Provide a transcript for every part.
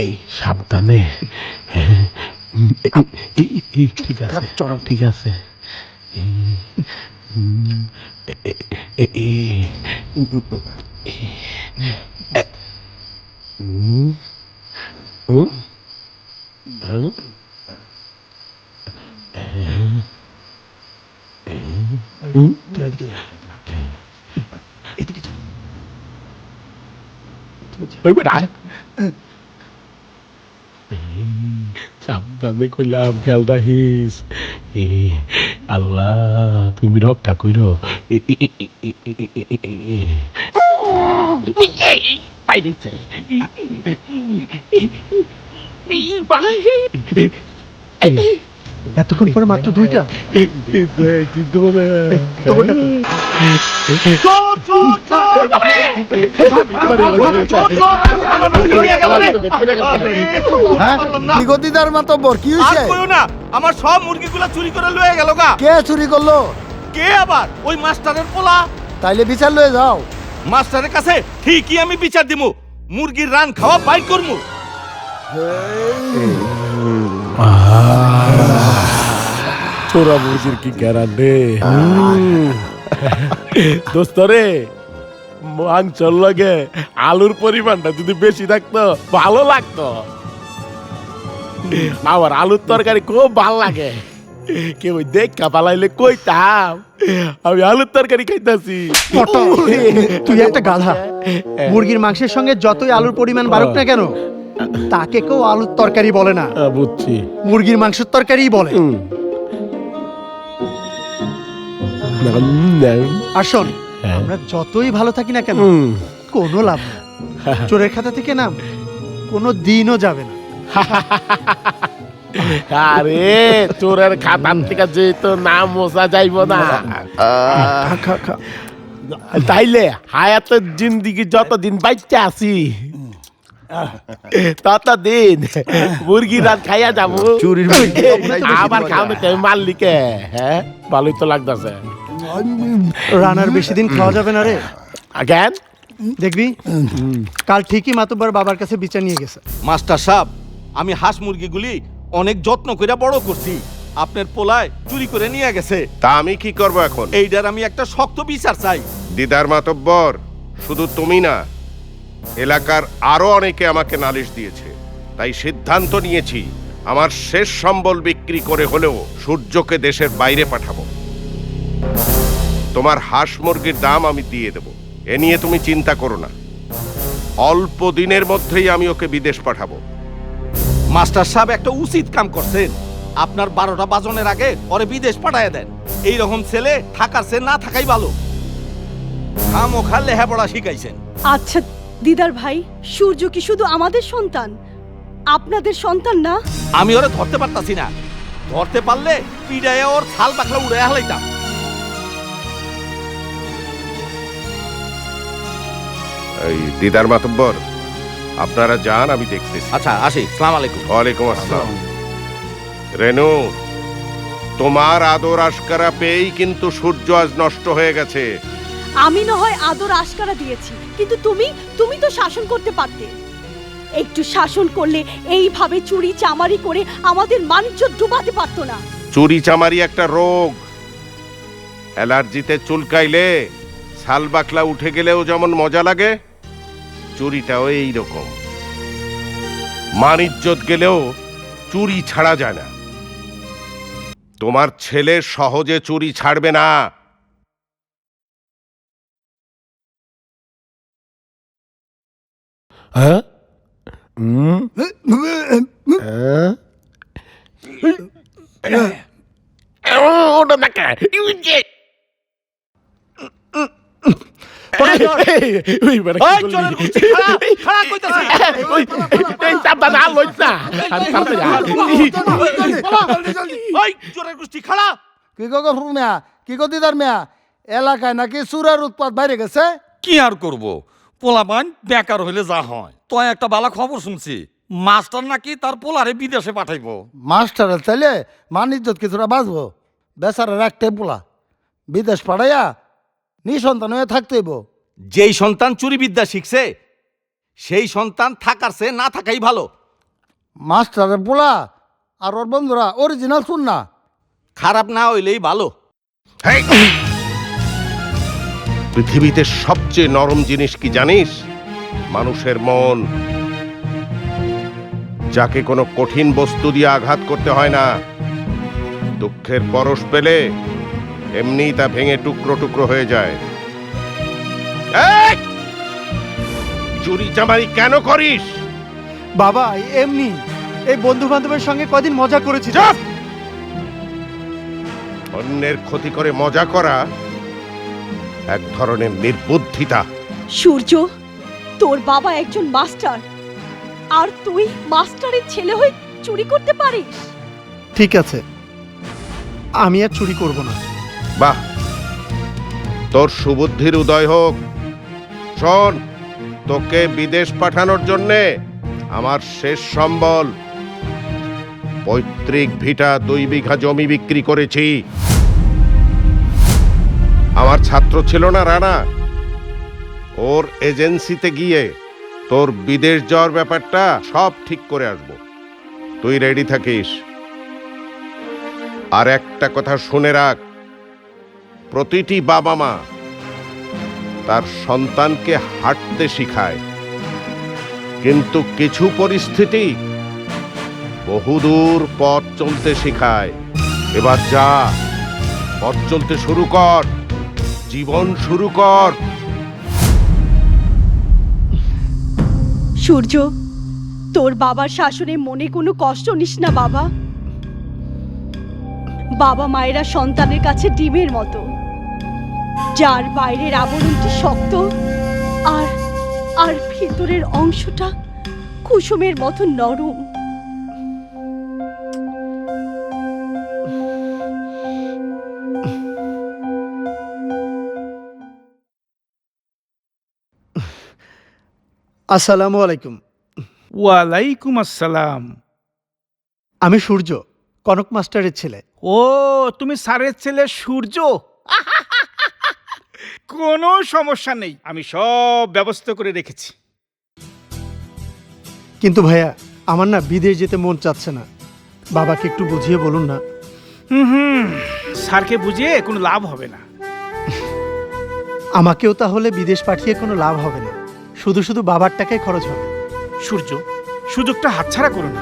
এই সাবধানে। ঠিক আছে, ঠিক আছে। ওই বেটা সাবধানে কইলাম, খেয়াল রাখিস। আল্লাহ তুমি রক্ষা কইরো। পাই দিচ্ছে এতক্ষণ পরে মাত্র দুইটা। দিদার মাতব্বর কি হইছে? না, আমার সব মুরগিগুলা চুরি করে লয়ে গেল গা। কে চুরি করলো? কে আবার? ওই মাস্টারের পোলা। তাইলে বিচার লয়ে যাও। মাস্টারের কাছে ঠিকই আমি বিচার দিমু, মুরগির রান খাওয়া বাইর করমু। চোরা মুরগির কি গ্যারান্টি দোস্তরে। মাংসর লগে আলুর পরিমাণটা যদি বেশি থাকতো ভালো লাগতো। আমার আলুর তরকারি খুব ভালো লাগে। কেউ দেখা পালাইলে কইতাম আমি আলুর তরকারি খাইতাছি। তুই একটা গাধা। মুরগির মাংসের সঙ্গে যতই আলুর পরিমাণ বাড়ুক না কেন, তাকে কেউ আলুর তরকারি বলে না। বুঝছি, মুরগির মাংসের তরকারি বলে। আর শোন, আমরা যতই ভালো থাকি না কেন, কোনো লাভ নেই। চোরের খাতা থেকে নাম কোনো দিনও যাবে না। আরে চোরের খাতার থেকে যেহেতু নাম মোছা যাইব না, তাইলে হায়াতের জিন্দিগি যতদিন বাইচে আছি ততদিন মুরগি রাত খাইয়া যাবো। চুরির আবার খাওয়াতে মাল্লিকে। হ্যাঁ, ভালোই তো লাগতেছে। রানার বেশি দিন খাওয়া যাবে না রে। কেন? দেখবি কাল ঠিকই মাতব্বর বাবার কাছে বিচার নিয়ে গেছে। মাস্টার সাহেব, আমি হাঁস মুরগিগুলি অনেক যত্ন করে বড় করছি, আপনার পোলায় চুরি করে নিয়ে গেছে। তা আমি কি করব এখন? এইটার আমি একটা শক্ত বিচার চাই। দিদার মাতব্বর, শুধু তুমি না, এলাকার আরো অনেকে আমাকে নালিশ দিয়েছে। তাই সিদ্ধান্ত নিয়েছি আমার শেষ সম্বল বিক্রি করে হলেও সূর্যকে দেশের বাইরে পাঠাবো। তোমার হাঁস মুরগির দাম আমি দিয়ে দেব, এ নিয়ে তুমি চিন্তা করো না। অল্প দিনের মধ্যেই আমি ওকে বিদেশ পাঠাবো। মাস্টার সাহেব একটা উচিত কাম করছেন। আপনার 12টা বাজনের আগে ওরে বিদেশ পাঠায় দেন। এই রকম ছেলে থাকার চেয়ে না থাকাই ভালো। খামোখা লেখাপড়া শিখাইছেন। আচ্ছা দিদার ভাই, সূর্য কি শুধু আমাদের সন্তান, আপনাদের সন্তান না? আমি ওরে ধরতে পারতাছি না। ধরতে পারলে পিড়ায় ওর ছাল পাখলা উড়ে হালাইতাম। এই দিদার মাতব্বর, আপনারা যান, আমি দেখতেছি। আচ্ছা আসি, সালাম আলাইকুম। ওয়ালাইকুম আসসালাম। রেনু, তোমার আদর আশকারা পেয়েই কিন্তু সূর্য আজ নষ্ট হয়ে গেছে। আমি না হয় আদর আশকারা দিয়েছি, কিন্তু তুমি তো শাসন করতে পারতে। একটু শাসন করলে এইভাবে চুরি চামারি করে আমাদের মানিজ্য ডুবাতে পারতো না। চুরি চামারি একটা রোগ। অ্যালার্জিতে চুলকাইলে ছাল বাকলা উঠে গেলেও যেমন মজা লাগে, চুরিটাও এই রকম। মানিজ্যত গেলেও চুরি ছাড়া যায় না। তোমার ছেলে সহজে চুরি ছাড়বে না। হ্যাঁ, ওটা না কে? ওই চোরের কুচি খাড়া, খাড়া কইতাছি। ওই চোরের কুচি খাড়া। কি গো গফুর মিয়া, কি গো দিদার মিয়া, এলাকায় নাকি চুরার উৎপাত বাইরে গেছে? কি আর করব, পোলাপান বেকার হইলে যা হয়। তো একটা বালা খবর শুনছি, মাস্টার নাকি তার পোলারে বিদেশে পাঠাইবো। মাস্টারের চাইলে মানিজ্যত কিছুটা বাঁচবো। বেচারা রাখতে পোলা বিদেশ পাঠাইয়া নিঃসন্তান হয়ে থাকতে হইব। যেই সন্তান চুরিবিদ্যা শিখছে সেই সন্তান থাকার চেয়ে না থাকাই ভালো। মাস্টারের পোলা আর ওর বন্ধুরা অরিজিনাল শুন না। খারাপ না হইলেই ভালো। হেই! পৃথিবীতে সবচেয়ে নরম জিনিস কি জানিস? মানুষের মন। যাকে কোনো কঠিন বস্তু দিয়ে আঘাত করতে হয় না, দুঃখের পরশ পেলে এমনি তা ভেঙে টুকরো টুকরো হয়ে যায়। এই! চুরি চামারি কেন করিস? বাবা এমনি এই বন্ধু বান্ধবের সঙ্গে কদিন মজা করেছি। চুপ! অন্যের ক্ষতি করে মজা করা এক ধরনের নির্বুদ্ধিতা। সূর্য, তোর বাবা একজন মাস্টার, আর তুই মাস্টারের ছেলে হয়ে চুরি করতে পারিস? ঠিক আছে, আমি আর চুরি করব না। বাহ, তোর সুবুদ্ধির উদয় হোক। শোন, তোকে বিদেশ পাঠানোর জন্যে আমার শেষ সম্বল পৈতৃক ভিটা 2 বিঘা জমি বিক্রি করেছি। আমার ছাত্র ছিল না রানা, ওর এজেন্সিতে গিয়ে তোর বিদেশ যাওয়ার ব্যাপারটা সব ঠিক করে আসব। তুই রেডি থাকিস। আর একটা কথা শুনে রাখ, প্রতিটি বাবা মা তার সন্তানকে হাঁটতে শিখায়, কিন্তু কিছু পরিস্থিতি বহুদূর পথ চলতে শেখায়। এবার যা, পথ চলতে শুরু কর, জীবন শুরু কর। সূর্য, তোর বাবার শাসনে মনে কোনো কষ্ট নিস না বাবা। বাবা মায়েরা সন্তানের কাছে ডিমের মতো, যার বাইরের আবরণটি শক্ত আর আর ভেতরের অংশটা কুসুমের মতো নরম। আসসালামু আলাইকুম। ওয়ালাইকুম আসসালাম। আমি সূর্য, কনক মাস্টারের ছেলে। ও, তুমি স্যারের ছেলে সূর্য? কোনো সমস্যা নেই, আমি সব ব্যবস্থা করে রেখেছি। কিন্তু ভাইয়া, আমার না বিদেশ যেতে মন চাচ্ছে না। বাবাকে একটু বুঝিয়ে বলুন না। হুম, স্যারকে বুঝিয়ে কোনো লাভ হবে না। আমাকেও তাহলে বিদেশ পাঠিয়ে কোনো লাভ হবে না, শুধু শুধু বাবার টাকায় খরচ হবে। সূর্য, সুযোগটা হাতছাড়া করো না।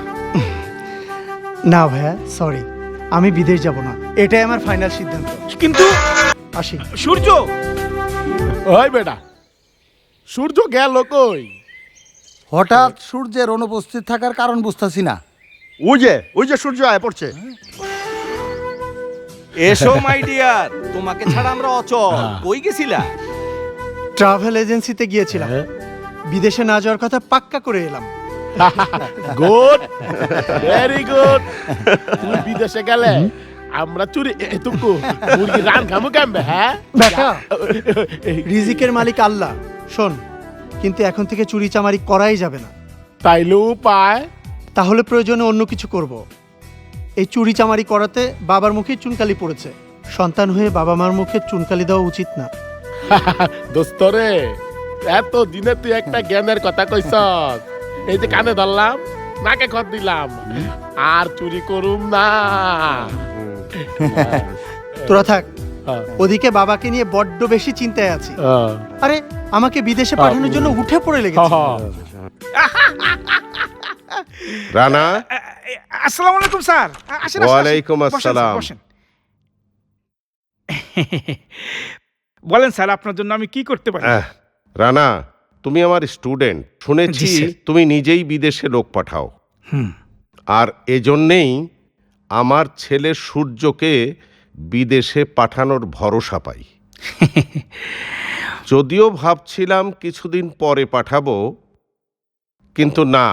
না ভাইয়া, সরি, আমি বিদেশ যাব না। এটাই আমার ফাইনাল সিদ্ধান্ত। কিন্তু আসি। সূর্য, ওই বেটা, সূর্য গেল কই? হঠাৎ সূর্যের অনুপস্থিত থাকার কারণ বুঝতেছি না। ওই যে সূর্য আয় পড়ছে। এসো মাই ডিয়ার, তোমাকে ছাড়া আমরা অচল। কই গেছিলা? ট্রাভেল এজেন্সিতে গিয়েছিলাম, বিদেশে না যাওয়ার কথা পাক্কা করে এলাম। Good, very good. তুই বিদেশে গেলে আমরা চুরি এটুকু মুরগি রান খামু কেমবে? হ্যাঁ বেটা, রিজিকের মালিক আল্লাহ। শোন, কিন্তু এখন থেকে চুরি চামারি করাই যাবে না। তাইলেও পায়। তাহলে প্রয়োজনে অন্য কিছু করব। এই চুরি চামারি করাতে বাবার মুখে চুনকালি পড়েছে। সন্তান হয়ে বাবা মার মুখে চুনকালি দেওয়া উচিত না। দোস্তরে, এত দিনে তুই একটা জ্ঞানের কথা কইছ, এই যে কানে ধরলাম, নাকে খত দিলাম, আর চুরি করুম না। তোরা থাক, হ্যাঁ। ওদিকে বাবাকে নিয়ে বড্ড বেশি চিন্তায় আছি। আরে, আমাকে বিদেশে পাঠানোর জন্য উঠে পড়ে লেগেছে। রানা, আসসালামু আলাইকুম স্যার। আসেন, আসেন, ওয়ালাইকুম বসেন, আসসালাম। বসেন। বলেন স্যার, আপনার জন্য আমি কি করতে পারি? রানা, তুমি আমার স্টুডেন্ট, শুনেছি জি, স্যার। তুমি নিজেই বিদেশে লোক পাঠাও। হুম। আর এজন্যেই আমার ছেলে সূর্যকে বিদেশে পাঠানোর ভরসা পাই। যদিও ভাবছিলাম কিছুদিন পরে পাঠাবো, কিন্তু না,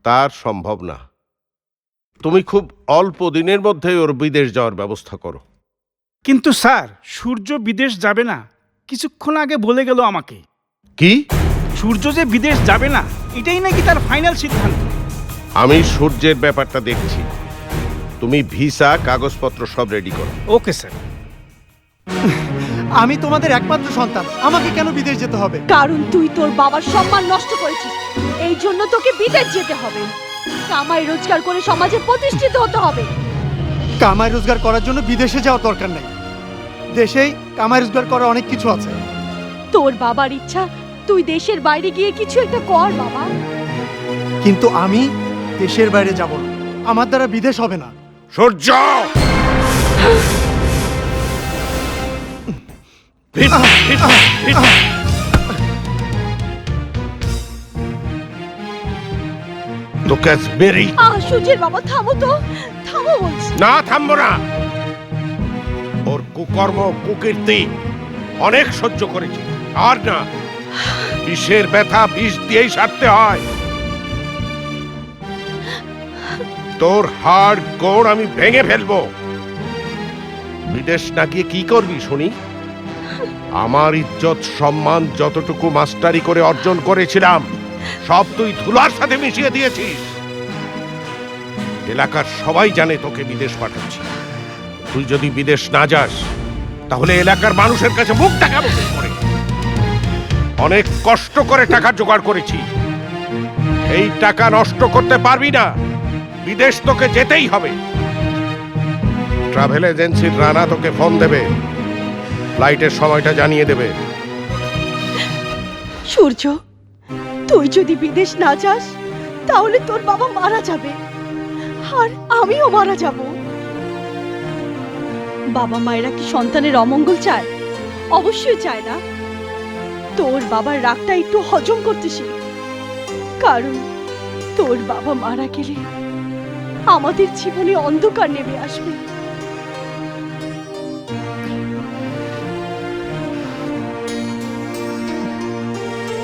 তার সম্ভব না। তুমি খুব অল্প দিনের মধ্যেই ওর বিদেশ যাওয়ার ব্যবস্থা করো। কিন্তু স্যার, সূর্য বিদেশ যাবে না, কিছুক্ষণ আগে বলে গেল আমাকে। কি? সূর্য যে বিদেশ যাবে না, এটাই নাকি তার ফাইনাল সিদ্ধান্ত। আমি সূর্যের ব্যাপারটা দেখছি। তুমি ভিসা কাগজপত্র সব রেডি করো। Okay sir. আমি তোমাদের একমাত্র সন্তান, আমাকে কেন বিদেশ যেতে হবে? কারণ তুই তোর বাবার সম্মান নষ্ট করেছিস, এই জন্য তোকে বিদেশ যেতে হবে। কামাই রোজগার করে সমাজে প্রতিষ্ঠিত হতে হবে। কামাই রোজগার করার জন্য বিদেশে যাওয়ার দরকার নেই, দেশেই কামাই রোজগার করার অনেক কিছু আছে। তোর বাবার ইচ্ছা তুই দেশের বাইরে গিয়ে কিছু একটা কর বাবা। কিন্তু আমি দেশের বাইরে যাব না, আমার দ্বারা বিদেশ হবে না। সূর্য, তোকে আজ মেরেই সূর্যের বাবা থামো তো, থামো বলছি। না, থামবো না। ওর কুকর্ম কুকীর্তি অনেক সহ্য করেছি, আর না। বিষের ব্যথা বিষ দিয়েই সারতে হয়। তোর হাড় গোড় আমি ভেঙে ফেলবো। বিদেশ না গিয়ে কি করবি শুনি? আমার ইজ্জত সম্মান যতটুকু মাস্টারি করে অর্জন করেছিলাম সব তুই ধুলার সাথে মিশিয়ে দিয়েছিস। এলাকার সবাই জানে তোকে বিদেশ পাঠাচ্ছি। তুই যদি বিদেশ না যাস তাহলে এলাকার মানুষের কাছে মুখ দেখাবো কি করে? অনেক কষ্ট করে টাকা জোগাড় করেছি, এই টাকা নষ্ট করতে পারবি না। বিদেশ তোকে যেতেই হবে। ট্রাভেল এজেন্সির রানা তোকে ফোন দেবে, ফ্লাইটের সময়টা জানিয়ে দেবে। সূর্য, তুই যদি বিদেশ না যাস তাহলে তোর বাবা মারা যাবে, আর আমিও মারা যাব। বাবা মায়েরা কি সন্তানের অমঙ্গল চায়? অবশ্যই চায় না। তোর বাবার রাগটা একটু হজম করতে শিখ, কারণ তোর বাবা মারা গেলে আমাদের জীবনে অন্ধকার নেমে আসবে।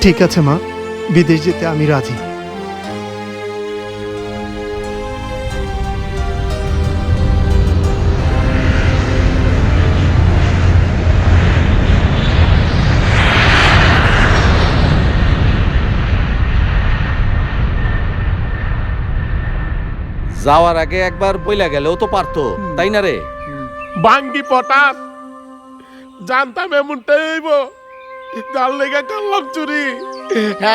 ঠিক আছে মা, বিদেশ যেতে আমি রাজি। যাওয়ার আগে একবার বইলা গেলেও তো পারতো, তাই না রে? বাঙ্গি পটাস, জানতাম এমনটাই হইব। জাল লেগে করলাম চুরি,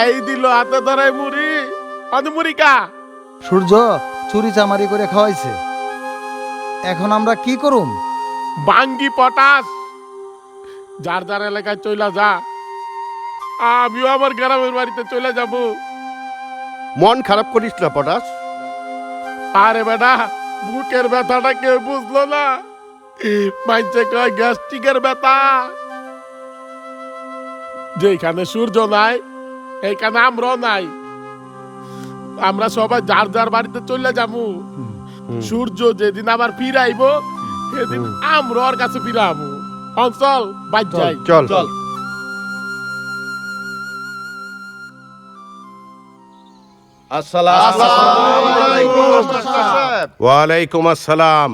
এই দিল হাতে ধরাই মুড়ি। মুড়িকা সূর্য চুরি চামারি করে খাওয়াইছে, এখন আমরা কি করুম? বাঙ্গি পটাস, যার যার এলাকায় চলে যা, আমিও আমার গ্রামের বাড়িতে চলে যাব। মন খারাপ করিস না পটাশ। আরে বেটা, বুকের ব্যথাটা কেউ বুঝলো না। মাইনছে কয় গ্যাস্ট্রিকের ব্যথা। যেখানে সূর্য নাই এইখানে আমরাও নাই। আমরা সবাই যার যার বাড়িতে চলে যাবো। সূর্য যেদিন আবার ফিরাইব সেদিন আমরা ওর কাছে ফিরাবো। অঞ্চল বাদ যাই, চল চল। ওয়ালাইকুম আসসালাম।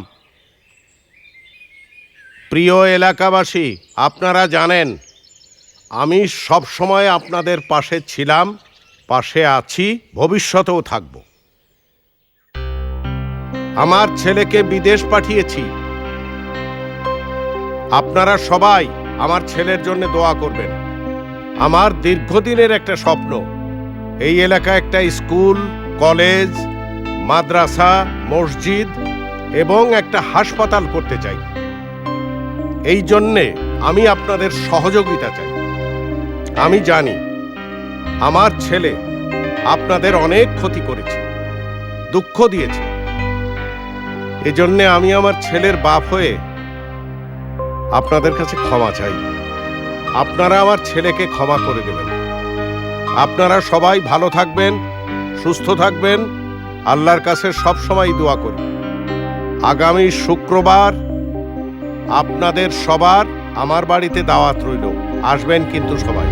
প্রিয় এলাকাবাসী, আপনারা জানেন আমি সব সময় আপনাদের পাশে ছিলাম, পাশে আছি, ভবিষ্যতেও থাকব। আমার ছেলেকে বিদেশ পাঠিয়েছি। আপনারা সবাই আমার ছেলের জন্য দোয়া করবেন। আমার দীর্ঘদিনের একটা স্বপ্ন, এই এলাকায় একটা স্কুল, কলেজ, মাদ্রাসা, মসজিদ এবং একটা হাসপাতাল করতে চাই। এই জন্যে আমি আপনাদের সহযোগিতা চাই। আমি জানি আমার ছেলে আপনাদের অনেক ক্ষতি করেছে, দুঃখ দিয়েছে। এজন্যে আমি আমার ছেলের বাপ হয়ে আপনাদের কাছে ক্ষমা চাই। আপনারা আমার ছেলেকে ক্ষমা করে দেবেন। আপনারা সবাই ভালো থাকবেন, সুস্থ থাকবেন, আল্লাহর কাছে সব সময় দোয়া করি। আগামী শুক্রবার আপনাদের সবার আমার বাড়িতে দাওয়াত রইল, আসবেন কিন্তু সবাই।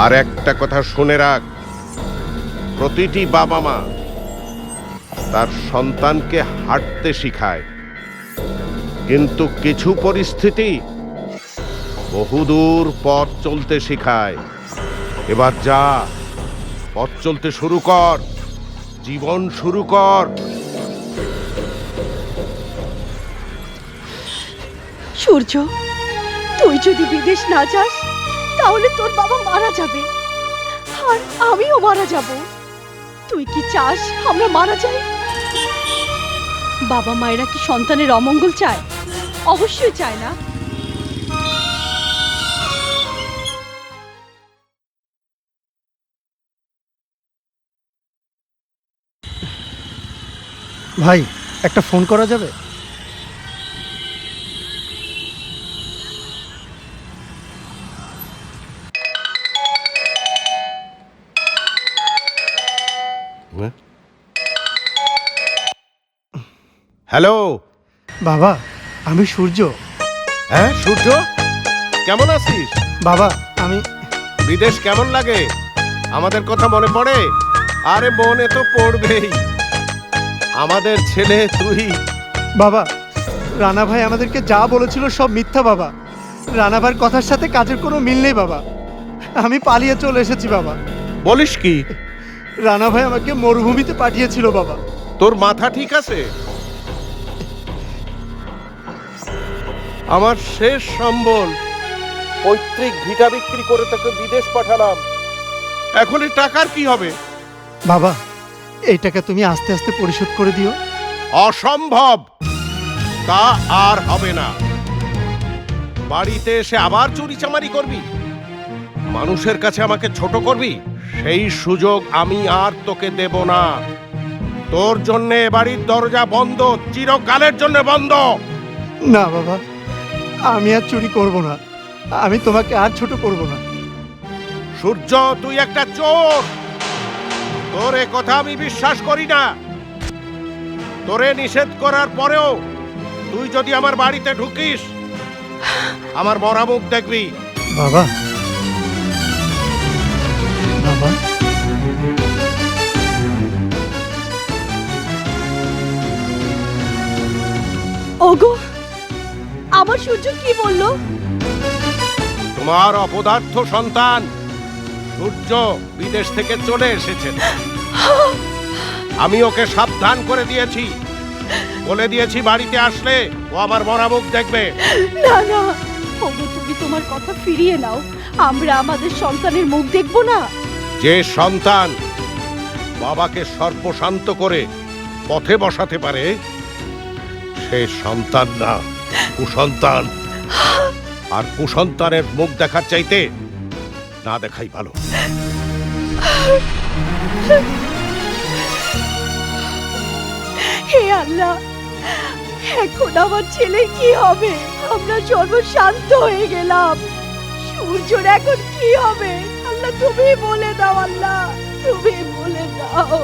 আর একটা কথা শুনে রাখ, প্রতিটি বাবা মা তার সন্তানকে হাঁটতে শিখায়, কিন্তু কিছু পরিস্থিতি বহুদূর পথ চলতে শিখায়। এবার যা, পথ চলতে শুরু কর, জীবন শুরু কর। সূর্য, তুই যদি বিদেশ না যাস তাহলে তোর বাবা মারা যাবে, আর আমিও মারা যাব। তুই কি চাস আমরা মারা যাই? বাবা মায়েরা কি সন্তানের অমঙ্গল চায়? অবশ্যই চায় না। ভাই, একটা ফোন করা যাবে? হ্যালো। বাবা, আমি সূর্য। হ্যাঁ সূর্য, কেমন আছিস? বাবা, আমি বিদেশ কেমন লাগে? আমাদের কথা মনে পড়ে? আরে মনে তো পড়বেই, আমাদের ছেলে তুই। বাবা, রানা ভাই আমাদেরকে যা বলেছিল সব মিথ্যা বাবা। রানা ভাইয়ের কথার সাথে কাজের কোনো মিল নেই বাবা। আমি পালিয়ে চলে এসেছি বাবা। বলিস কি? রানা ভাই আমাকে মরুভূমিতে পাঠিয়েছিল বাবা। তোর মাথা ঠিক আছে? আমার শেষ সম্বল, পৈতৃক ভিটা বিক্রি করে তোকে বিদেশ পাঠালাম, এখন এই টাকার কি হবে? বাবা, এই টাকা তুমি আস্তে আস্তে পরিশোধ করে দিও। অসম্ভব, তা আর হবে না। বাড়িতে এসে আবার চুরি চামারি করবি, মানুষের কাছে আমাকে ছোট করবি, সেই সুযোগ আমি আর তোকে দেব না। তোর জন্য এ বাড়ির দরজা বন্ধ, চিরকালের জন্য বন্ধ। না বাবা, আমি আর চুরি করব না। আমি তোমাকে আর ছোট করব না। সূর্য, তুই একটা চোর। তোর এ কথা আমি বিশ্বাস করি না। তোরে নিষেধ করার পরেও তুই যদি আমার বাড়িতে ঢুকিস, আমার মরা মুখ দেখবি। বাবা, বাবা, ওগো, আমার সূর্য কি বললো? তোমার অপদার্থ সন্তান সূর্য বিদেশ থেকে চলে এসেছে। আমি ওকে সাবধান করে দিয়েছি, বলে দিয়েছি বাড়িতে আসলে ও আমার মরা মুখ দেখবে। না না, ওগো তুমি তোমার কথা ফিরিয়ে নাও। আমরা আমাদের সন্তানের মুখ দেখবো না। যে সন্তান বাবাকে সর্বশান্ত করে পথে বসাতে পারে, সে সন্তান না, কুসন্তান। আর কুসন্তানের মুখ দেখার চাইতে না দেখাই ভালো। হে আল্লাহ, এখন আমার ছেলে কি হবে? আমরা সর্বশান্ত হয়ে গেলাম। সূর্যর এখন কি হবে? আল্লাহ তুমি বলে দাও, আল্লাহ তুমি বলে দাও।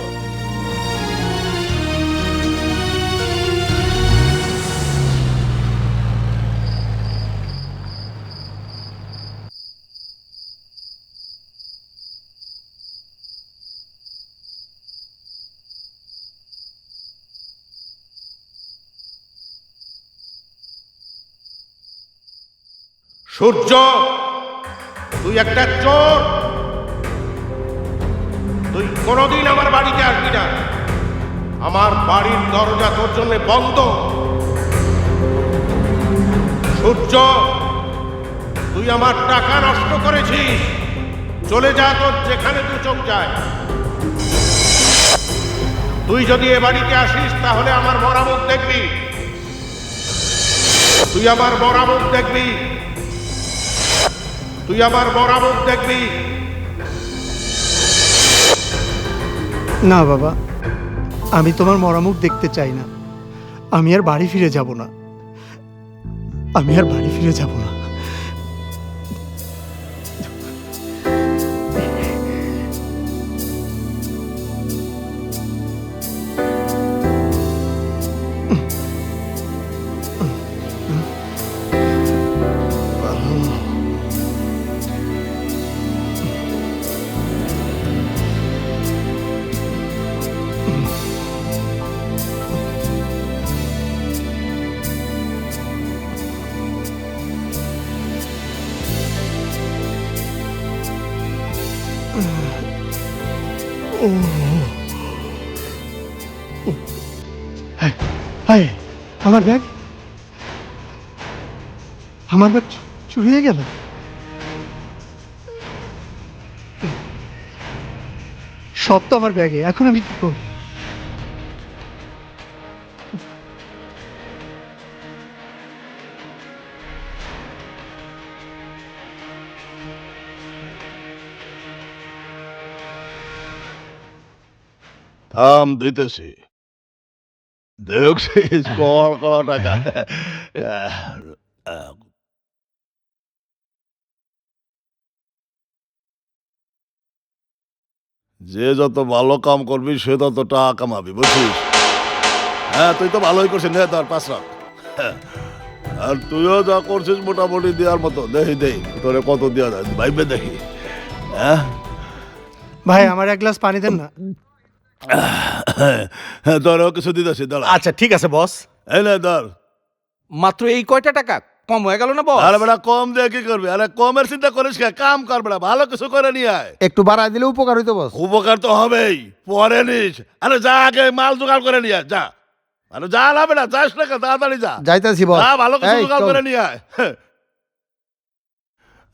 সূর্য, তুই একটা চোর। তুই কোনোদিন আমার বাড়িতে আসবি না। আমার বাড়ির দরজা তোর জন্য বন্ধ। সূর্য, তুই আমার টাকা নষ্ট করেছিস। চলে যা, তোর যেখানে তুই চোখ যায়। তুই যদি এ বাড়িতে আসিস তাহলে আমার মরা মুখ দেখবি। তুই আমার মরা মুখ দেখবি। তুই আমার মরা মুখ দেখবি। না বাবা, আমি তোমার মরামুখ দেখতে চাই না। আমি আর বাড়ি ফিরে যাব না। আমি আর বাড়ি ফিরে যাব না। হায়, আমার ব্যাগ চুরি হয়ে গেল। সব তো আমার ব্যাগে, এখন আমি কি করব? থাম, দিতেছি। দেখছিস কত টাকা। যে যত ভালো কাম করবি সে তত টাকা কামাবি, বুঝছিস? হ্যাঁ, তুই তো ভালোই করছিস, নে তোর 5 লাখ। হ্যাঁ, আর তুইও যা করছিস মোটামুটি দেওয়ার মতো। দেখি তোরে কত দেওয়া যায়, ভাইবে দেখি। হ্যাঁ, ভাই আমার এক গ্লাস পানি দেন না। হ্যাঁ, তোরও কিছু দিতেছি, দাঁড়া। আচ্ছা ঠিক আছে বস। এই নে ধর। মাত্র এই কয়টা টাকা কম হয়ে গেল না বস? আরে বেটা, কম দিয়ে কি করবি? আরে কমের চিন্তা করিস কে? কাম কর বেটা, ভালো কিছু করে নিয়ে আয়। একটু বাড়াই দিলে উপকার হইতো বস। উপকার তো হবেই, পরে নিস। আরে যা, আগে মাল জোগাড় করে নিয়ে আয়, যা। আরে যা না বেটা, যাস না কেন, তাড়াতাড়ি যা। যাইতাছি বস। যা, ভালো কিছু এই, জোগাড় চল। করে নিয়ে আয়।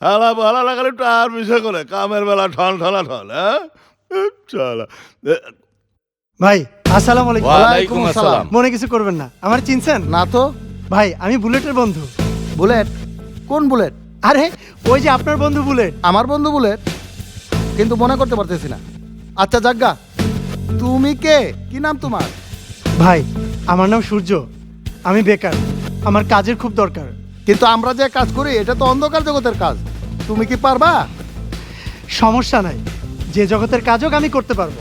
আলা ভালো লাগালে একটু আর বিষয় করে কামের বেলা ঠন। হ্যাঁ, চল। ভাই আসসালামু আলাইকুম। ওয়ালাইকুম আসসালাম। মনে কিছু করবেন না, আমার চিনছেন? না তো। ভাই আমি বুলেটের বন্ধু। বুলেট? কোন বুলেট? আরে ওই যে আপনার বন্ধু বুলেট। আমার বন্ধু বুলেট? কিন্তু মনে করতে পারতেছি না। আচ্ছা জাগ্গা, তুমি কে? কি নাম তোমার? ভাই আমার নাম সূর্য, আমি বেকার, আমার কাজের খুব দরকার। কিন্তু আমরা যে কাজ করি এটা তো অন্ধকার জগতের কাজ, তুমি কি পারবা? সমস্যা নাই, যে জগতের কাজ হোক আমি করতে পারবো।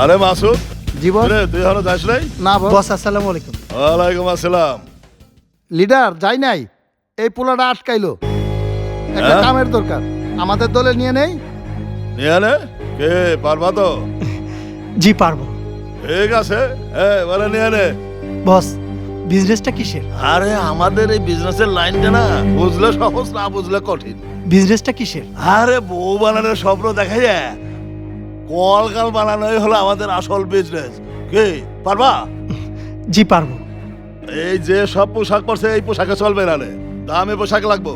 আরে মাসুদ, জীবন? রে, তুই এখনো যাস নাই? না বস। বস আসসালামু আলাইকুম। ওয়ালাইকুম আসসালাম। লিডার যাই নাই, এই পোলাটা আটকাইলো। একটা হ্যাঁ? কামের দরকার, আমাদের দলে নিয়ে নেই। নিয়ে নে, কে পারবা তো? জি পারবো। ঠিক আছে, বলে নিয়ে নে। বস বিজনেসটা কিসের? আরে আমাদের এই বিজনেসের লাইনটা না বুঝলে সহজ, না বুঝলে কঠিন। বিজনেসটা কিসের? আরে বউ বানানোর স্বপ্ন দেখা যায়, কলকাল বানানোই হলো আমাদের আসল বিজনেস। কি পারবা? জি পারবো। এই যে সব পোশাক পরছে, এই পোশাকে চলবে না রে, দামি পোশাক লাগবো।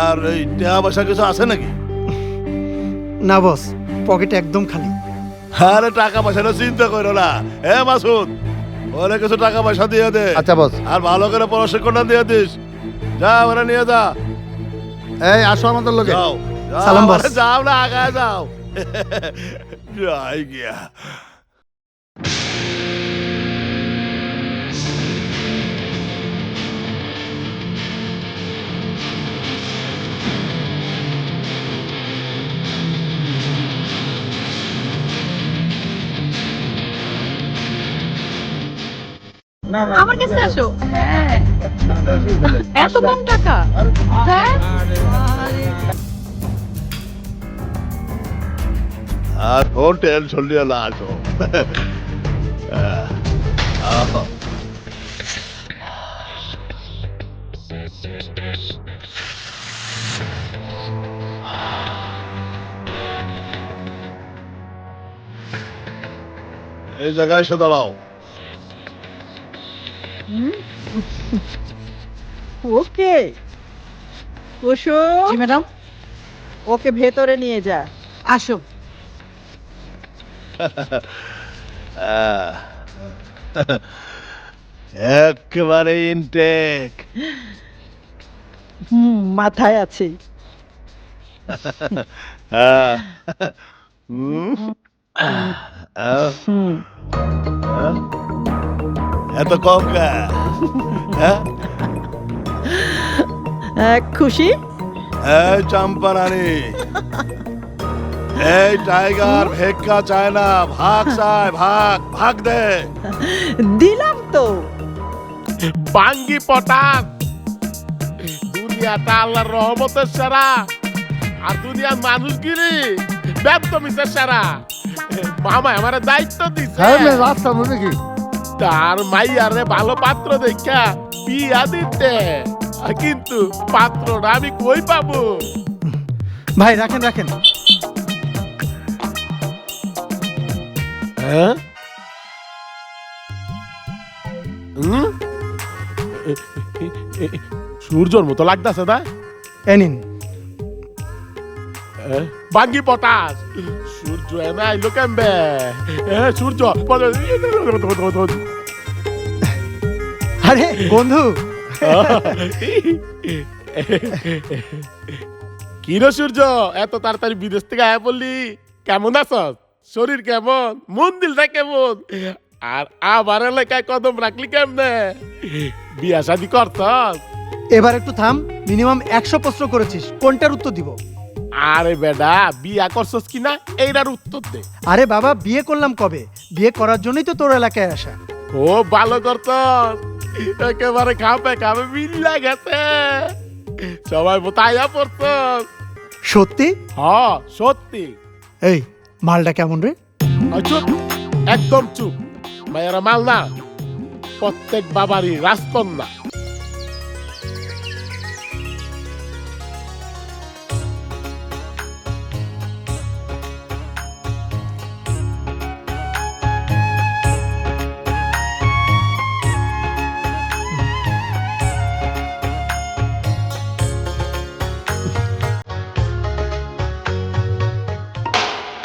আর এই টাকা পয়সা কিছু আছে নাকি? না বস, পকেট একদম খালি। আরে টাকা পয়সাটা চিন্তা করো না। মাসুদ, ওরে কিছু টাকা পয়সা দিয়ে দে। আচ্ছা বস। আর ভালো করে প্রশিক্ষণটা দিয়ে দিস। যা, ওরা নিয়ে যা। এই আসো আমাদের লোকে। যাও, যাও, সালাম বস। আরে যাও না, আগায় যাও। যাই গিয়া। আমার কাছে আসো। এত কম টাকা? হ্যাঁ? আর কোন টেনশন নিয়ে না আসো। এই জায়গায় এসে দাঁড়াও। ওকে কুসুম। জি ম্যাডাম। ওকে ভেতরে নিয়ে যা। আসো। একেবারে ইনটেক। মাথায় আছে। এত কম কা? খুশি? এই চম্পা রানী, এই টাইগার ভিক্ষা চায় না, ভাগ চায়, ভাগ দে। দিলাম তো। বাঙ্গি পটান, দুনিয়াটা আল্লাহর রহমতের সারা, আর দুনিয়ার মানুষগিরি ব্যর্থমিতের সারা। মামা আমার দায়িত্ব দিছে, রাস্তা মনে কি তার মাইয়ারে ভালো পাত্র দেখা বিয়া দিতে। কিন্তু পাত্রটা আমি কই পাবো? ভাই রাখেন রাখেন। হ্যাঁ সূর্যর মতো লাগতেছে না এনিন বাঙ্গি পটাশ সূর্য এনা আইলো কেমবে সূর্য আরে বন্ধু কি রে সূর্য এত তাড়াতাড়ি বিদেশ থেকে আয়া বললি কেমন আছস শরীর কেমন মন দিলটা কেমন আর আবার এলাকায় কদম রাখলি কেমনে বিয়া শাদি করছস এবার একটু থাম, মিনিমাম 100 প্রশ্ন করেছিস, কোনটার উত্তর দিব? আরে বেডা বিয়া করছস কিনা এইটার উত্তর দে আরে বাবা, বিয়ে করলাম কবে? বিয়ে করার জন্যই তো তোর এলাকায় আসা। খুব ভালো করছস একেবারে খাবে মিল্লা গেছে সবাই বোতাইয়া পড়ছস সত্যি? হ্যাঁ সত্যি এই মালটা কেমন রে? চুপ একদম চুপ মায়েরা মাল না প্রত্যেক বাবারই রাজকন্যা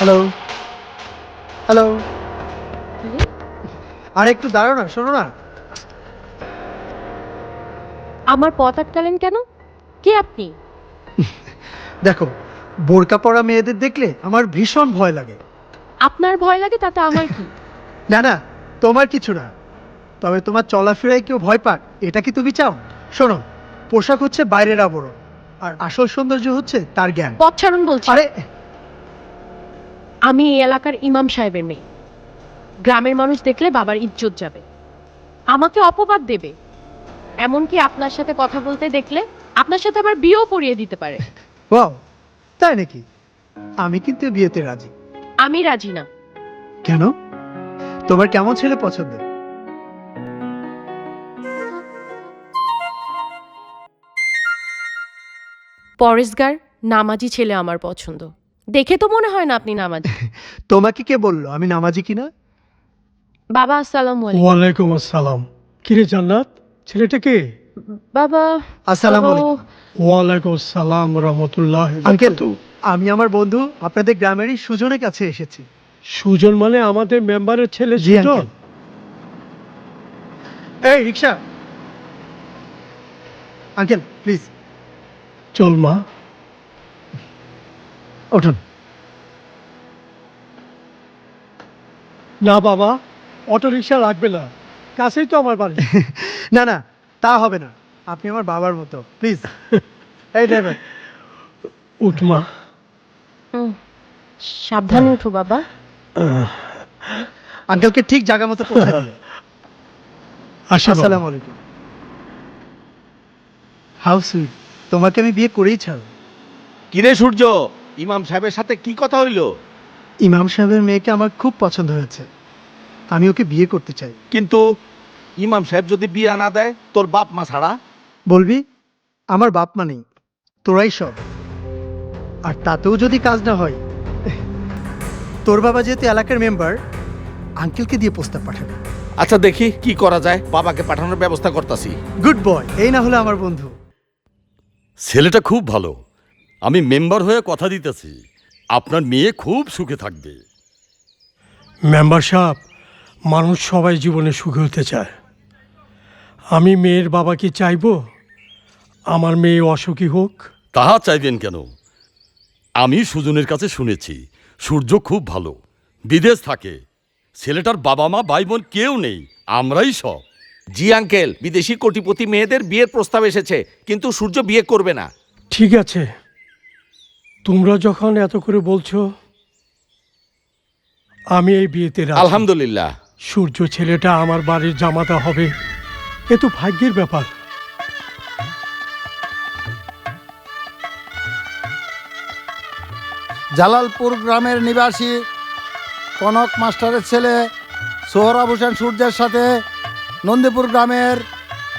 হ্যালো হ্যালো, আর একটু দাঁড়াও না, শোনো না। আমার পথ আটকালেন কেন? কে আপনি? দেখো, বোরকা পরা মেয়েদের দেখলে আমার ভীষণ ভয় লাগে। আপনার ভয় লাগে তাতে আমার কি? না না, তোমার কিছু না, তবে তোমার চলাফেরায় কেউ ভয় পাক এটা কি তুমি চাও? শোনো, পোশাক হচ্ছে বাইরের আবরণ, আর আসল সৌন্দর্য হচ্ছে তার জ্ঞান। পথ ছাড়ুন বলছি। আরে আমি এই এলাকার ইমাম সাহেবের মেয়ে। গ্রামের মানুষ দেখলে বাবার ইজ্জত যাবে, আমাকে অপবাদ দেবে, এমনকি আপনার সাথে কথা বলতে দেখলে আপনার সাথে আবার বিয়েও পড়িয়ে দিতে পারে। ওয়াও, তাই নাকি? আমি কিন্তু বিয়েতে রাজি। আমি রাজি না। কেন? তোমার কেমন ছেলে পছন্দ? পরেশগার নামাজি ছেলে আমার পছন্দ। দেখে তো মনে হয় না আপনি নামাজি। তোমাকে কে বললো আমি নামাজি কিনা? বাবা আসসালামু আলাইকুম। ওয়ালাইকুম আসসালাম। কিরে জান্নাত, ছেলেটা কে? বাবা আসসালামু আলাইকুম। ওয়ালাইকুম আসসালাম রহমতুল্লাহ। আঙ্কেল, আমি আমার বন্ধু আপনাদের গ্রামেরই সুজনের কাছে এসেছি। সুজন মানে আমাদের মেম্বারের ছেলে জি সুজন? আঙ্কেল। এই রিক্সা, আঙ্কেল প্লিজ চল মা। উঠুন। না বাবা, অটো রিক্সা লাগবে না, কাছেই তো আমার বাড়ি। না না, তা হবে না, আপনি আমার বাবার মতো, প্লিজ। এই ড্রাইভার, উঠ মা। সাবধানে উঠো বাবা। আঙ্কেলকে ঠিক জায়গা মতো পৌঁছে দিলে। আসি বাবা। আসসালামু আলাইকুম। হাউ সুইট, তোমাকে আমি বিয়ে করেই ছাড়ব। কিরে সূর্য, ইমাম সাহেবের সাথে কি কথা হইলো? ইমাম সাহেবের মেয়েকে আমার খুব পছন্দ হয়েছে, আমি ওকে বিয়ে করতে চাই। কিন্তু ইমাম সাহেব যদি বিয়া না দেয় তোর বাপ মা ছাড়া? বলবি আমার বাপ মা নেই, তোরাই সব। আর তাতেও যদি কাজ না হয়, তোর বাবা যেহেতু এলাকার মেম্বার, আঙ্কেলকে দিয়ে প্রস্তাব পাঠাবে। আচ্ছা দেখি কি করা যায়, বাবাকে পাঠানোর ব্যবস্থা করতেছি। গুড বয়, এই না হলে আমার বন্ধু। ছেলেটা খুব ভালো, আমি মেম্বার হয়ে কথা দিতেছি আপনার মেয়ে খুব সুখে থাকবে। মেম্বার সাহেব, মানুষ সবাই জীবনে সুখী হতে চায়। আমি মেয়ের বাবা কি চাইবো আমার মেয়ে অসুখী হোক? তাহা চাইবেন কেন? আমি সুজনের কাছে শুনেছি সূর্য খুব ভালো, বিদেশ থাকে, ছেলেটার বাবা মা ভাই বোন কেউ নেই, আমরাই সব। জি আঙ্কেল, বিদেশি কোটিপতি মেয়েদের বিয়ের প্রস্তাব এসেছে, কিন্তু সূর্য বিয়ে করবে না। ঠিক আছে, তোমরা যখন এত করে বলছো, আমি এই বিয়েতে রাজি। আলহামদুলিল্লাহ। সূর্য ছেলেটা আমার বাড়ির জামাতা হবে, এ তো ভাগ্যের ব্যাপার। জালালপুর গ্রামের নিবাসী কনক মাস্টারের ছেলে সোহরাব হোসেন সূর্যের সাথে নন্দীপুর গ্রামের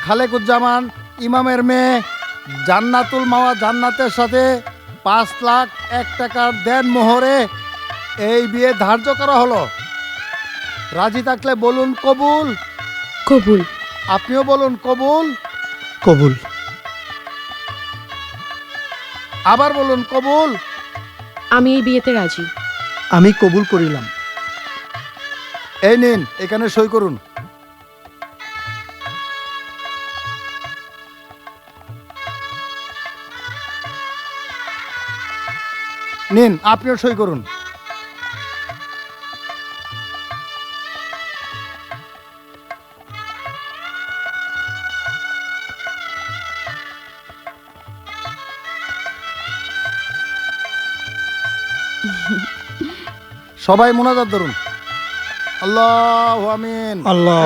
খালেকুজ্জামান ইমামের মেয়ে জান্নাতুল মাওয়া জান্নাতের সাথে 5,01,000 টাকার দেন মোহরে এই বিয়ে ধার্য করা হলো। রাজি থাকলে বলুন কবুল। কবুল। আপনিও বলুন কবুল। কবুল। আবার বলুন কবুল। আমি এই বিয়েতে রাজি। আমি কবুল করিলাম। এই নিন, এখানে সই করুন। নিন, আপনিও সই করুন। সবাই মোনাজাত ধরুন। আল্লাহু আমিন। আল্লাহ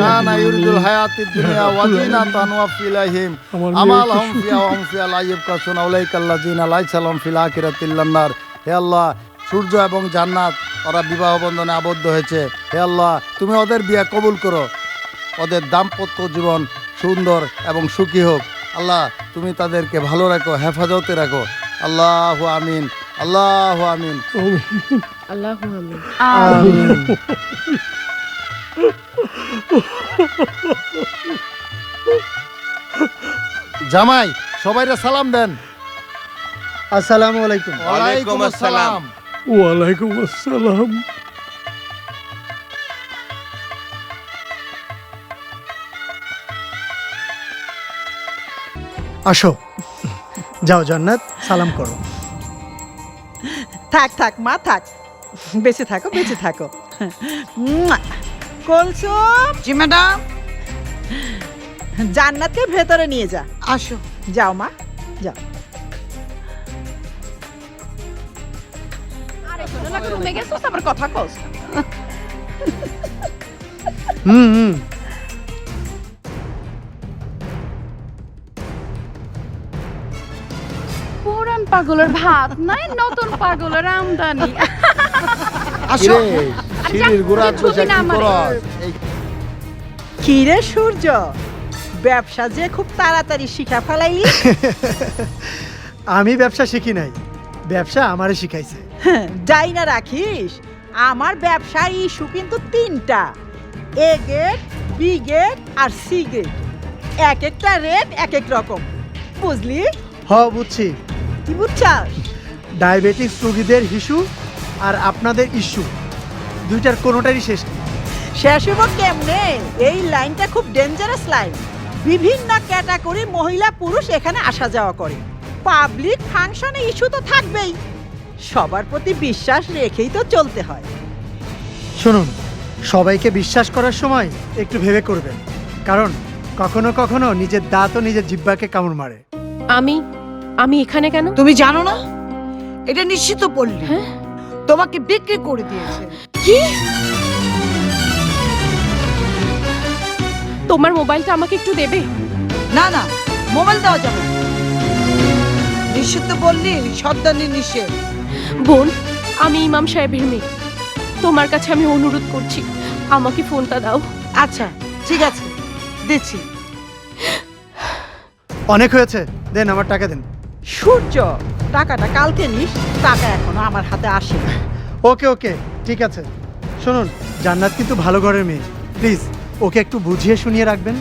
কানা ইউরিদুল হায়াতিদ দুনিয়া ওয়া জিনাতান ওয়া ফিলাহিম আমালহুম ফিহা ওয়া হুম ফিহা লা ইয়াবকাসুন আউলাইকাল্লাযিনা লাইসা লাহুম ফিল আখিরাতি ইল্লান নার। হে আল্লাহ, সূর্য এবং জান্নাত ওরা বিবাহ বন্ধনে আবদ্ধ হয়েছে। হে আল্লাহ, তুমি ওদের বিয়ে কবুল করো, ওদের দাম্পত্য জীবন সুন্দর এবং সুখী হোক। আল্লাহ, তুমি তাদেরকে ভালো রাখো, হেফাজতে রাখো। আল্লাহু আমিন, আল্লাহু আমিন। আল্লাহু আমিন। আমিন। জামাই, সবাইরে সালাম দেন। আসসালামু আলাইকুম। ওয়ালাইকুম আসসালাম। ওয়ালাইকুম আসসালাম। আসো, যাও জান্নাত, সালাম করো। থাক থাক মা থাক, বেঁচে থাকো বেঁচে থাকো। কলসুম। জি ম্যাডাম। জান্নাতকে ভেতরে নিয়ে যা। আসো, যাও মা যাও। আরে শোনো না, রুমে গেছস আবার কথা কস। হুম। পুরান পাগলের ভাত নাই, নতুন পাগলের আমদানি। আসো, সিঁড়ির গোড়ায় বসে কি করস? কি রে সূর্য, ব্যবসা যে খুব তাড়াতাড়ি শিখা ফেলাইলি। আমি ব্যবসা শিখি নাই, ব্যবসা আমারে শিখাইছে। যাই না রাখিস, আমার ব্যবসার ইস্যু কিন্তু 3টা, এ গেট, বি গেট আর সি গেট। এক একটা রেট এক এক রকম, বুঝলি? বুঝছি। কি বুঝছাস? ডায়াবেটিস রোগীদের ইস্যু আর আপনাদের ইস্যু, দুইটার কোনোটারই শেষ নেই। শেষ হবো কেমনে? এই লাইনটা খুব ডেঞ্জারাস লাইন। বিভিন্ন ক্যাটাগরি মহিলা পুরুষ এখানে আসা যাওয়া করে। পাবলিক ফাংশনে ইস্যু তো থাকবেই, সবার প্রতি বিশ্বাস রেখেই তো চলতে হয়। শুনুন, সবাইকে বিশ্বাস করার সময় একটু ভেবে করবেন, কারণ কখনো কখনো নিজের দাঁত ও নিজের জিহ্বাকে কামড় মারে। আমি এখানে কেন? তুমি জানো না এটা নিশ্চিত পল্লী তোমাকে বিক্রি করে দিয়েছে। কি? তোমার মোবাইলটা আমাকে একটু দেবে? না না, মোবাইল দেওয়া যাবে না। নিশ্চিত পল্লী সর্দানি নিষেধ। বোন, আমি ইমাম সাহেবের মেয়ে, তোমার কাছে আমি অনুরোধ করছি, আমাকে ফোনটা দাও। আচ্ছা ঠিক আছে, দিচ্ছি। অনেক হয়েছে, দেন আমার টাকা দেন। সূর্য, টাকাটা কালকে নিস, টাকা এখনো আমার হাতে আসে। ওকে, ঠিক আছে। শুনুন, জান্নাত কিন্তু ভালো ঘরের মেয়ে, প্লিজ ওকে একটু বুঝিয়ে শুনিয়ে রাখবেন।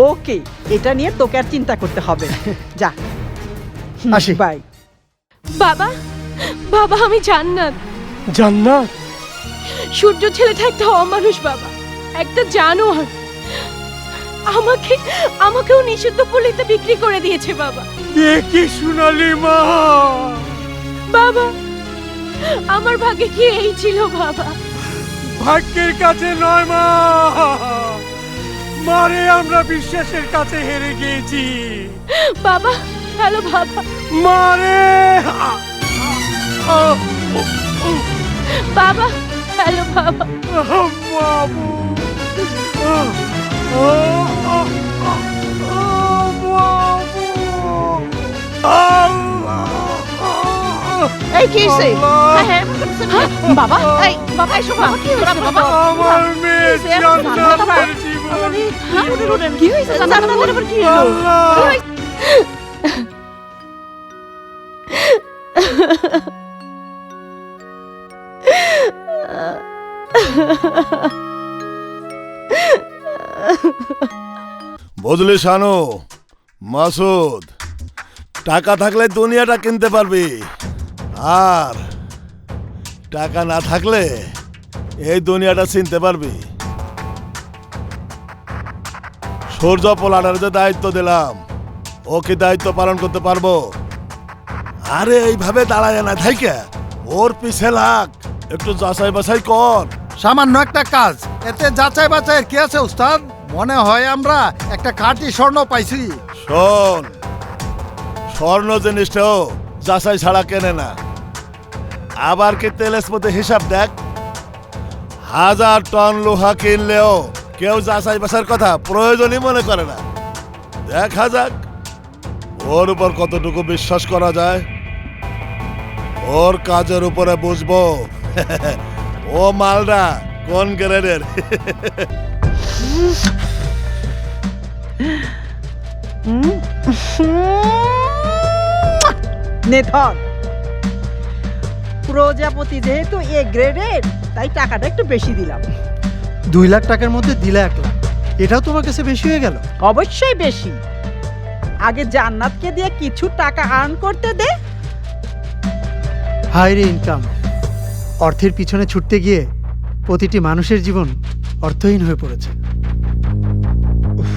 ওকে, এটা নিয়ে তোকে আর চিন্তা করতে হবে না। যা, আসি। বাই। বাবা, আমি জান্নাত। জান্নাত? সূর্য ছেলেটা একটা অমানুষ বাবা, একটা জানোয়ার। আমাকেও নিষিদ্ধ পল্লীতে বিক্রি করে দিয়েছে বাবা। কি সোনালি মা! বাবা, আমার ভাগ্যে কি এই ছিল বাবা? ভাগ্যের কাছে নয় মা, মারে আমরা বিশ্বাসের কাছে হেরে গিয়েছি। বাবা, হ্যালো বাবা। মারে! বাবা, হ্যালো বাবা। বাবু! এই কি হইছে? বাবা, এই বাবা, এসো বাবা। কি হয়েছে বাবা? আমার মেয়ে জান্নাতের জীবন। কি হয়েছে? জান্নাতের উপর কি হলো? কি হয়েছে? বুঝলি শানু, মাসুদ, টাকা থাকলে দুনিয়াটা কিনতে পারবি, আর টাকা না থাকলে এই দুনিয়াটা চিনতে পারবি। সূর্য পোলাটার যে দায়িত্ব দিলাম, ও কি দায়িত্ব পালন করতে পারবো? আরে এইভাবে দাঁড়ায় না থাইকে ওর পিছে লাগ, একটু যাচাই বাছাই কর। সামান্য একটা কাজ, এতে যাচাই বাছাই কি আছে উস্তাদ? মনে হয় আমরা একটা খাঁটি স্বর্ণ পাইছি। শোন, স্বর্ণ জিনিসটাও যাচাই ছাড়া কেনে না। আবার কি তেলের মধ্যে হিসাব দেখ, 1000 টন লোহা কিনলেও কেউ যাচাই বাছাইয়ের কথা প্রয়োজনই মনে করে না। দেখা যাক ওর উপর কতটুকু বিশ্বাস করা যায়, ওর কাজের উপরে বুঝবো ও মালটা কোন গ্রেডের। নে ধর। প্রজাপতি যেহেতু এ গ্রেডের, তাই টাকাটা একটু বেশি দিলাম। 2 লাখ টাকার মধ্যে দিলে 1 লাখ, এটাও তোমার কাছে বেশি হয়ে গেল? অবশ্যই বেশি। আগে জান্নাতকে দিয়ে কিছু টাকা আর্ন করতে দে। হাই রে ইনকাম, অর্থের পিছনে ছুটতে গিয়ে প্রতিটি মানুষের জীবন অর্থহীন হয়ে পড়েছে। উফ,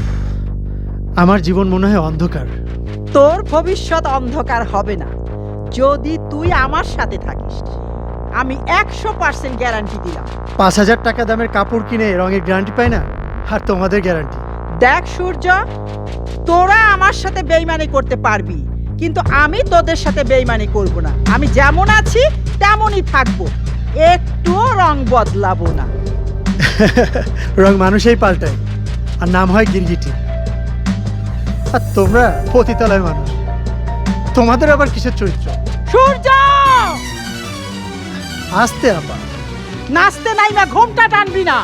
আমার জীবন মনে হয় অন্ধকার। তোর ভবিষ্যৎ অন্ধকার হবে না যদি তুই আমার সাথে থাকিস। আমি 100% গ্যারান্টি দিলাম। 5000 টাকা দামের কাপড় কিনে রঙের গ্যারান্টি পাই না, আর তোমাদের গ্যারান্টি। দেখ সূর্য, তোরা আমার সাথে বেইমানি করতে পারবি, কিন্তু আমি তোদের সাথে বেইমানি করব না। আমি যেমন আছি তেমনই থাকবো, একটুও রং বদলাবো না। রং মানুষই পাল্টায়, আর নাম হয় গিরগিটি। আর তোমরা পতিতালয় মানুষ, তোমাদের আবার কিসের চরিত্র? সূর্য, আসতে আপা। নাচতে নাই না ঘুমটা টানবি না।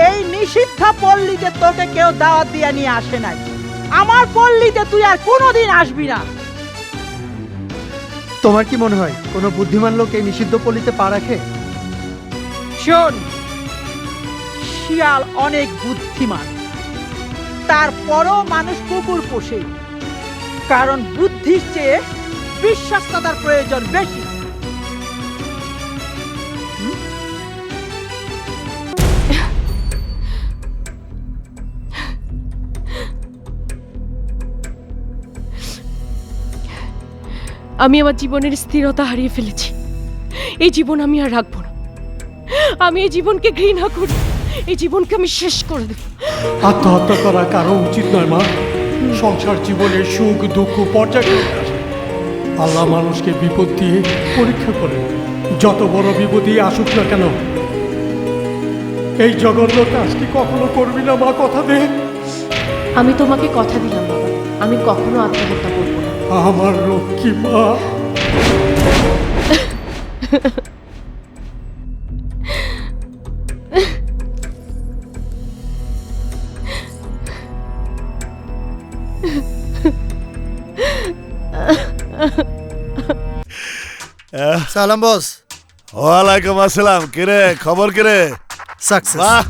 এই নিষিদ্ধ পল্লীতে তোকে কেউ দাওয়াত দিয়ে নিয়ে আসে নাই। আমার পল্লীতে তুই আর কোনোদিন আসবি না। তোমার কি মনে হয় কোনো বুদ্ধিমান লোক এই নিষিদ্ধ পল্লীতে পা রাখে? শোন, শিয়াল অনেক বুদ্ধিমান, তারপরও মানুষ কুকুর পোষে, কারণ বুদ্ধির চেয়ে বিশ্বস্ততার প্রয়োজন বেশি। আমি আমার জীবনের স্থিরতা হারিয়ে ফেলেছি। এই জীবন আমি আর রাখবো না। আমি এই জীবনকে ঘৃণা করি। এই জীবনকে আমি শেষ করে দেব। আত্মহত্যা করা কারো উচিত নয় মা। সংসার জীবনের সুখ দুঃখ পর্যায়ক্রমে আসে। আল্লাহ মানুষকে বিপদ দিয়ে পরীক্ষা করেন, যত বড় বিপদই আসুক না কেন। এই জঘন্য কাজ কি কখনো করবি না মা, কথা দে। আমি তোমাকে কথা দিলাম বাবা, আমি কখনো আত্মহত্যা করব না। আমার লক্ষ্মী মা। সালাম বস। ওয়ালাইকুম আসসালাম। কিরে খবর কিরে? সাকসেস। বাহ,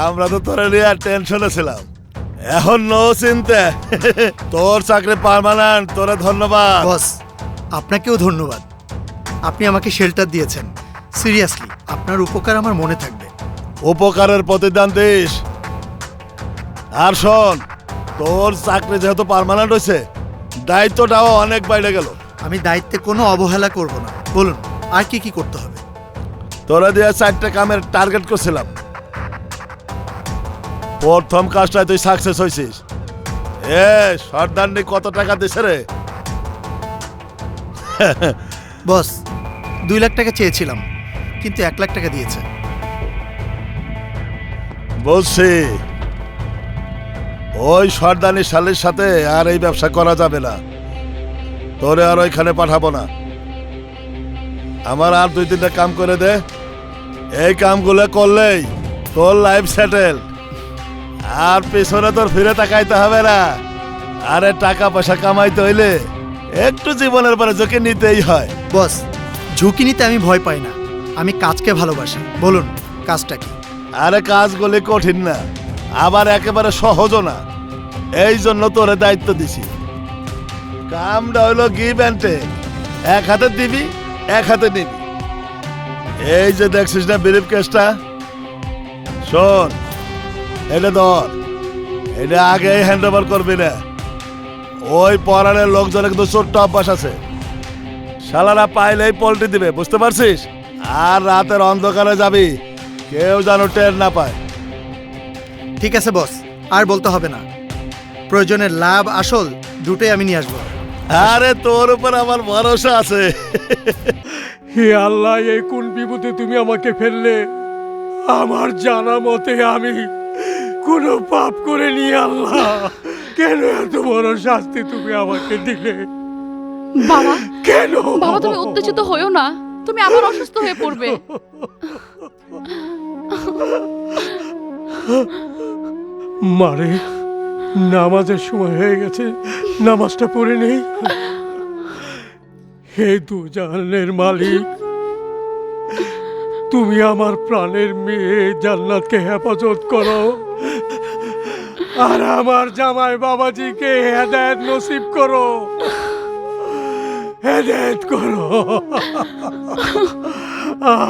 আমরা তো তোরে নিয়ে টেনশনে ছিলাম, এখন নো চিন্তা। তোর চাকরি পার্মানেন্ট, তোরে ধন্যবাদ। বস, আপনাকেও ধন্যবাদ। আপনি আমাকে শেল্টার দিয়েছেন। সিরিয়াসলি আপনার উপকার আমার মনে থাকবে। উপকারের প্রতিদান দিস। আর শোন, তোর চাকরি যেহেতু পার্মানেন্ট হয়েছে, দায়িত্বটাও অনেক বাইরে গেল। আমি দায়িত্বে কোনো অবহেলা করব না। বলুন আর কি কি করতে হবে? তোরা দিয়ে 4টা কামের টার্গেট করছিলাম। প্রথম কাজটায় তুই সাকসেস হয়েছিস। সর্দারনি কত টাকা দিছে রে? বস, 2 লাখ টাকা চেয়েছিলাম, কিন্তু 1 লাখ টাকা দিয়েছে। বলছি ওই সর্দানি শালের সাথে আর এই ব্যবসা করা যাবে না। তোরে আর ওইখানে পাঠাবো না। আমার আর 2-3টা কাম করে দে। এই কামগুলো করলেই তোর লাইফ সেটেল, আর পেছনে তোর ফিরে তাকাইতে হবে না। আরে টাকা পয়সা কামাইতে হইলে একটু জীবনের পরে ঝুঁকি নিতেই হয়। বস, ঝুঁকি নিতে আমি ভয় পাই না, আমি কাজকে ভালোবাসি। বলুন কাজটা কি? আরে কাজগুলি কঠিন না, আবার একেবারে সহজও না, এই জন্য তোরে দায়িত্ব দিছি। কামটা হইলো গিভ অ্যান্ড টেক, এক হাতে দিবি এক হাতে নিবি। এই যে দেখছিস না ব্রিফ কেসটা, শোন এটা ধর, এটা আগে হ্যান্ড ওভার করবি না। ওই পরাণের লোকজনের কিন্তু ছোট্ট অভ্যাস আছে, শালারা পাইলেই পল্টি দিবে, বুঝতে পারছিস? আর রাতের অন্ধকারে যাবি, কেউ যেন টের না পায়। ঠিক আছে বস, আর বলতে হবে না। প্রয়োজনের লাভ আসল দুটোই আমি নিয়ে আসবো। আরে তোর উপর আমার ভরসা আছে। হে আল্লাহ, এই কোন বিপদে তুমি আমাকে ফেললে? আমার জানা মতে আমি কোনো পাপ করে নি আল্লাহ, কেন এত বড় শাস্তি তুমি আমাকে দিলে? বাবা, কেন? বাবা তুমি উত্তেজিত হয়েও না, তুমি আবার অসুস্থ হয়ে পড়বে। মারে, নামাজের সময় হয়ে গেছে, নামাজটা পড়ে নেই। হে দুজাহানের মালিক, তুমি আমার প্রাণের মেয়ে জান্নাতকে হেফাজত করো, আর আমার জামাই বাবাজিকে হেদায়েত নসিব করো, হেদায়েত করো।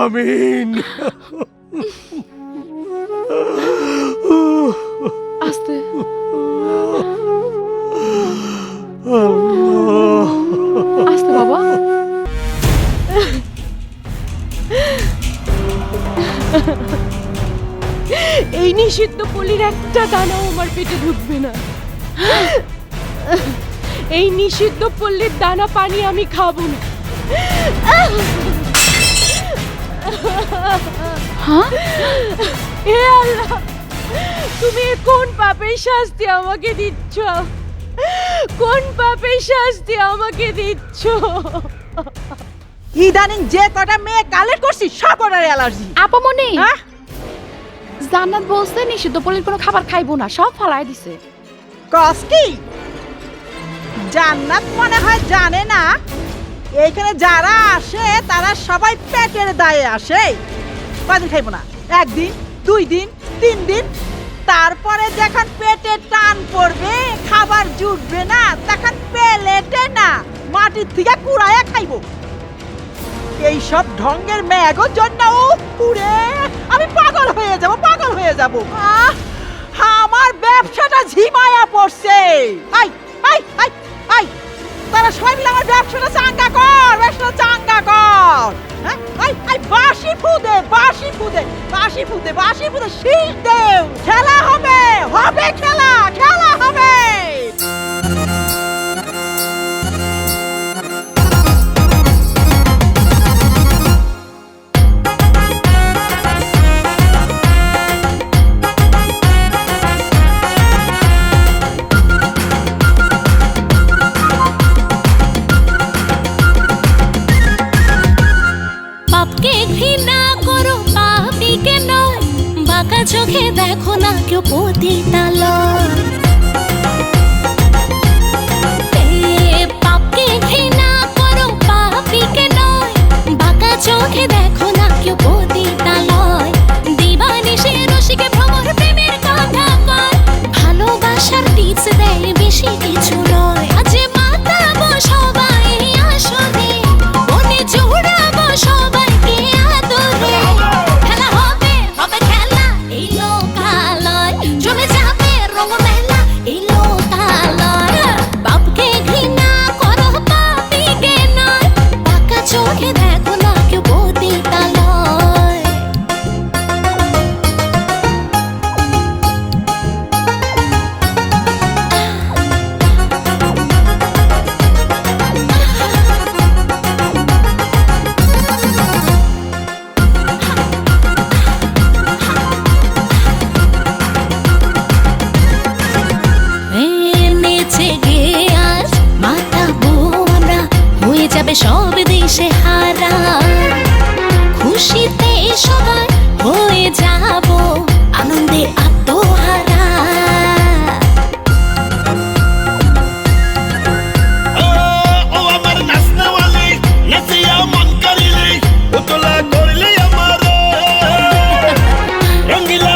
আমিন। আস্তে। আস্তে বাবা। এই নিষিদ্ধ পল্লীর একটা দানাও আমার পেটে ঢুকবে না। এই নিষিদ্ধ পল্লীর দানা পানি আমি খাবো না। হে আল্লাহ, তুমি কোন পাপের শাস্তি আমাকে দিচ্ছ? কোন পাপের শাস্তি আমাকে দিচ্ছ? ইদানিং যে কটা মেয়ে কালেক্ট করছি সব কটার অ্যালার্জি। আপামনি, জান্নাত বলছে নিষিদ্ধ পল্লীর কোনো খাবার খাইবো না, সব ফালাই দিছে। কস কি? জান্নাত মনে হয় জানে না এইখানে যারা আসে তারা সবাই পেটের দায়ে আসে। কদিন খাইবো না? একদিন, 2 দিন, 3 দিন, তারপরে যখন পেটে টান পড়বে, খাবার জুটবে না, তখন প্লেটে না মাটির থেকে কুড়াইয়া খাইবো। এইসব ঢঙ্গের ম্যাগোর জন্য পুরে আমি পাগল হয়ে যাব, পাগল হয়ে যাব। আমার ব্যবসাটা ঝিমায়া পড়ছে। আই আই আই আই, তারা সবাই মিলে আমার ব্যবসাটা চাঙ্গা কর, ব্যবসাটা চাঙ্গা কর। হ্যাঁ, আই আই, বাঁশি ফুদে, বাঁশি ফুদে, বাঁশি ফুদে, বাঁশি ফুদে, শীষ দেও। খেলা হবে, হবে খেলা, খেলা হবে। চোখে দেখো না কেউ পতিতালয়, পাপকে ঘৃণা করো পাপীকে নয়, বাঁকা চোখে দেখো না কেউ পতিতালয়, দিবানিশি রসিকে ভ্রমর প্রেমের কথা কয়, ভালোবাসার টিপস দেয় বেশি কিছু নয়। আজ মাতাবো সবাই আসরে, মনে জোড়াবো সবাইকে আদরে, খেলা হবে, হবে খেলা এই লোকালয়, জমে যাবে রঙ মেলা এই লোকালয়, বাপকে ঘৃণা করো পাপীকে নয়, বাঁকা চোখে দেখো না কেউ পতিতালয়। নেচে গে আজ মাতাবো আমরা, হয়ে যাবে সব দেশে হারা, খুশিতে সবাই হয়ে যাব আনন্দে আত্মহারা। ও আমার নাচনাওয়ালি, নাচিয়া মন করিলি, উতলা করলি আমার রঙ্গিলা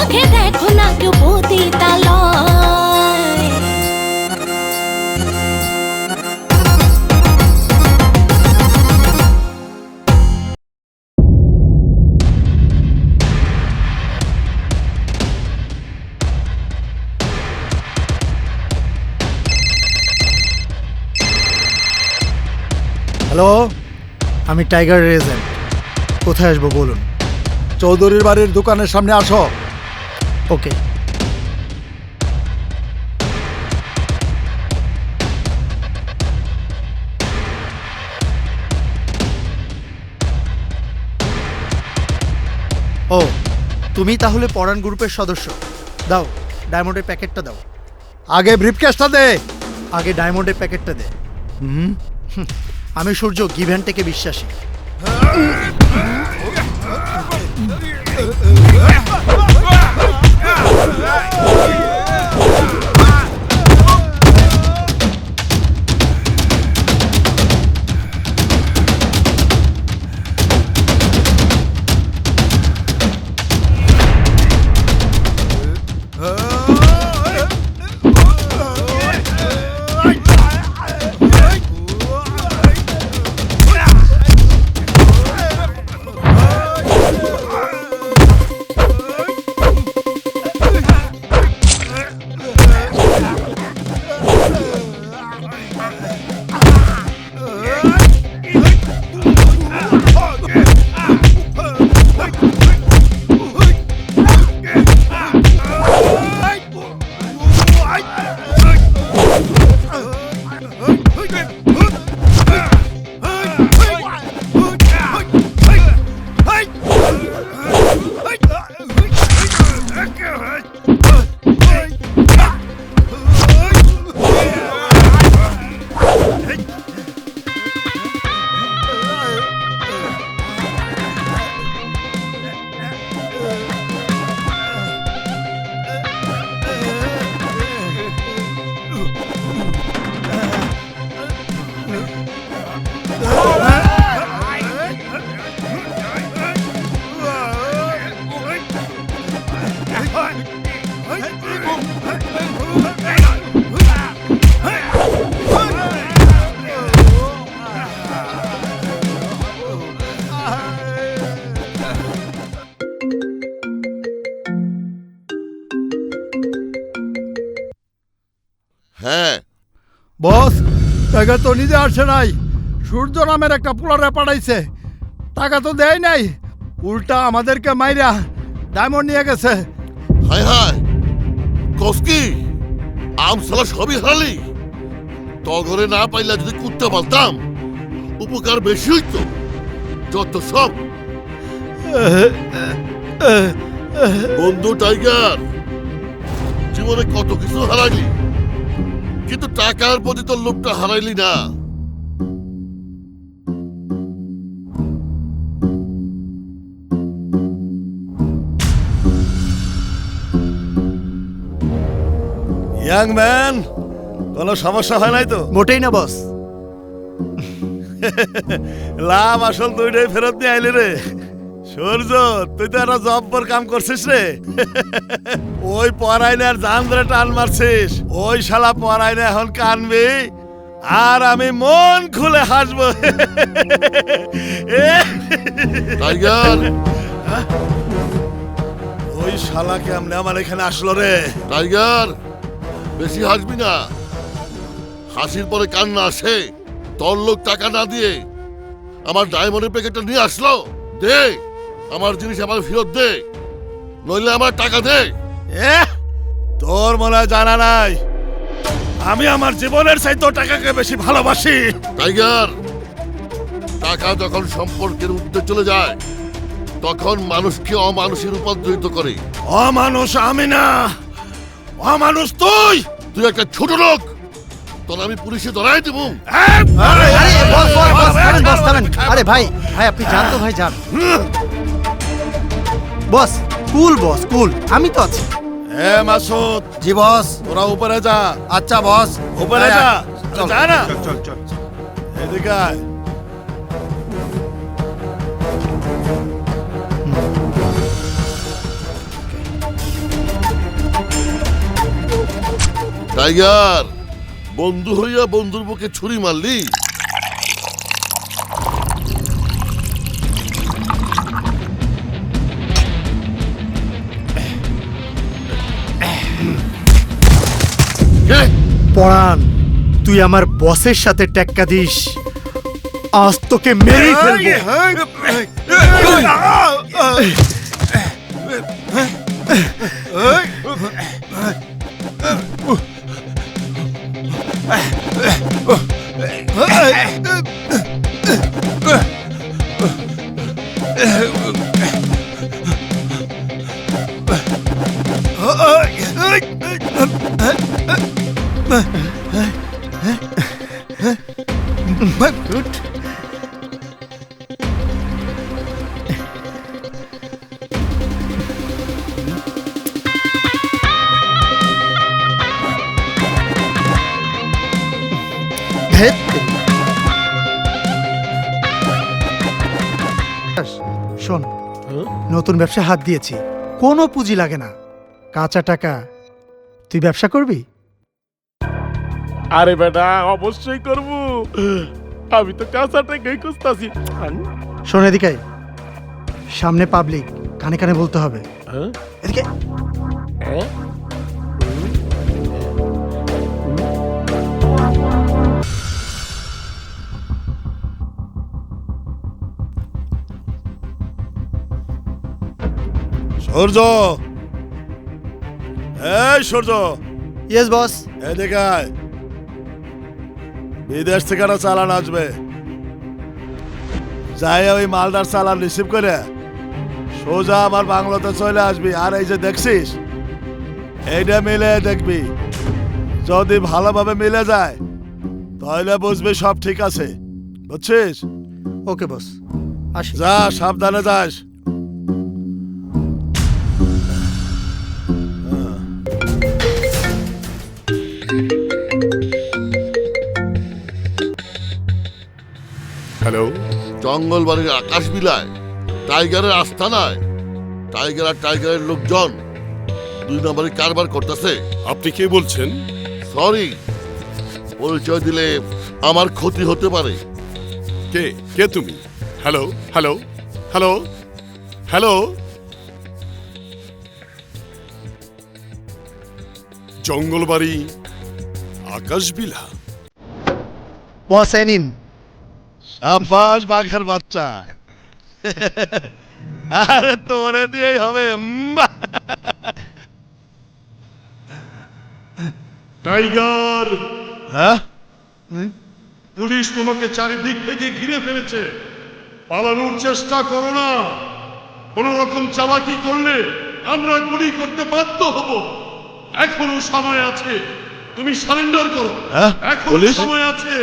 চোখে দেখো না কেউ পতিতালয়। হ্যালো, আমি টাইগারের এজেন্ট। কোথায় আসবো বলুন? চৌধুরীর বাড়ির দোকানের সামনে আসো। ওকে। ও, তুমি তাহলে পরাণ গ্রুপের সদস্য। দাও, ডায়মন্ডের প্যাকেটটা দাও। আগে ব্রিফকেসটা দে। আগে ডায়মন্ডের প্যাকেটটা দে। আমি সূর্য গিভ অ্যান্ড টেকে বিশ্বাসী। হ্যাঁ বস, টাকা তো নিজে আসে নাই, সূর্য নামের একটা পোলারে পাঠাইছে। টাকা তো দেয় নাই, উল্টা আমাদেরকে মাইরা ডায়মন্ড নিয়ে গেছে। হায় হায়, কসকি আমসালা সবই হারালি। তগরে না পাইলা যদি কুত্তে পালতাম উপকার বেশি হইতো। যত সব বন্ধু টাইগার, জীবনে কত কিছু হারাইলি, কিন্তু টাকার প্রতি তোর লোভটা হারাইলি না। ইয়াং ম্যান, কোনো সমস্যা হয় নাই তো? মোটেই না বস। লাভ আসল দুইটাই ফেরত নিয়ে আইলি রে। সূর্য, তুই তো একটা জব্বর কাম করছিস রে। ওই পরাইনে আর জান ধরে টান মারছিস, ওই শালা পরাইনে এখন কানবি আর আমি মন খুলে হাসবো। টাইগার, ওই শালা কেমনে আমার এখানে আসলো রে? টাইগার বেশি হাসবি না, হাসির পরে কান্না আসে। তোর লোক টাকা না দিয়ে আমার ডায়মন্ডের প্যাকেটটা নিয়ে আসলো। দে আমার জিনিস আমার ফেরত দে, নইলে আমার টাকা দে। তোর মনে হয় জানা নাই, আমি আমার জীবনের চাইতে টাকাকে বেশি ভালোবাসি। টাইগার, টাকা যখন সম্পর্কের ঊর্ধ্বে চলে যায় তখন মানুষকে অমানুষে রূপান্তরিত করে। অমানুষ আমি না, অমানুষ তুই। তুই একটা ছোট লোক, তোর আমি পুলিশে ধরাই দেবো। আরে ভাই, ভাই আপনি যান তো, ভাই যান। বস কুল, বস কুল, আমি তো আছি। এ মাসুদ। জি বস। তোরা উপরে যা। আচ্ছা বস। উপরে যা। যা না। চল চল চল। এদিকে আয়। টাইগার, বন্ধু হইয়া বন্ধুর বুকে ছুরি মারলি? পরাণ, তুই আমার বসের সাথে টেক্কা দিস, আজ তোকে মেরেই ফেলবো। শোন, নতুন ব্যবসা হাত দিয়েছি, কোনো পুঁজি লাগে না, কাঁচা টাকা। তুই ব্যবসা করবি? আরে বেটা, অবশ্যই করবো। আমি তো কাঁচা টাকাই খুঁজতাছি। শোন এদিকে, সামনে পাবলিক, কানে কানে বলতে হবে। এদিকে সূর্য, এই সূর্য, ইয়েস বস। এদিকে আয়। বিদেশ থেকে একটা চালান আসবে, যাই ওই মালদার চালান রিসিভ করে সোজা আমার বাংলাতে চলে আসবি। আর এই যে দেখছিস, এইটা মিলে দেখবি, যদি ভালোভাবে মিলে যায় তাহলে বুঝবি সব ঠিক আছে, বুঝছিস? ওকে বস, আসি। যা, সাবধানে যাস। হ্যালো, জঙ্গলবাড়ির আকাশ বিলায় টাইগারের আস্তানায় টাইগার আর টাইগারের লোকজন 2 নম্বরে কারবার করতেছে। আপনি কে বলছেন? সরি, পরিচয় দিলে আমার ক্ষতি হতে পারে। কে কে তুমি? Hello hello hello hello, Jangalbari আকাশবিলা। বস নিন। আব্বাস বাঘের বাচ্চা। আরে তোরে দিয়েই হবে। টাইগার, হ্যাঁ, পুলিশ তোমাকে চারিদিক থেকে ঘিরে ফেলেছে। পালানোর চেষ্টা করো না। কোন রকম চালাকি করলে আমরা গুলি করতে বাধ্য হব। এখনো সময় আছে, তুমি সারেন্ডার করো। হ্যাঁ? এখনো পুলিশ? সময় আছে,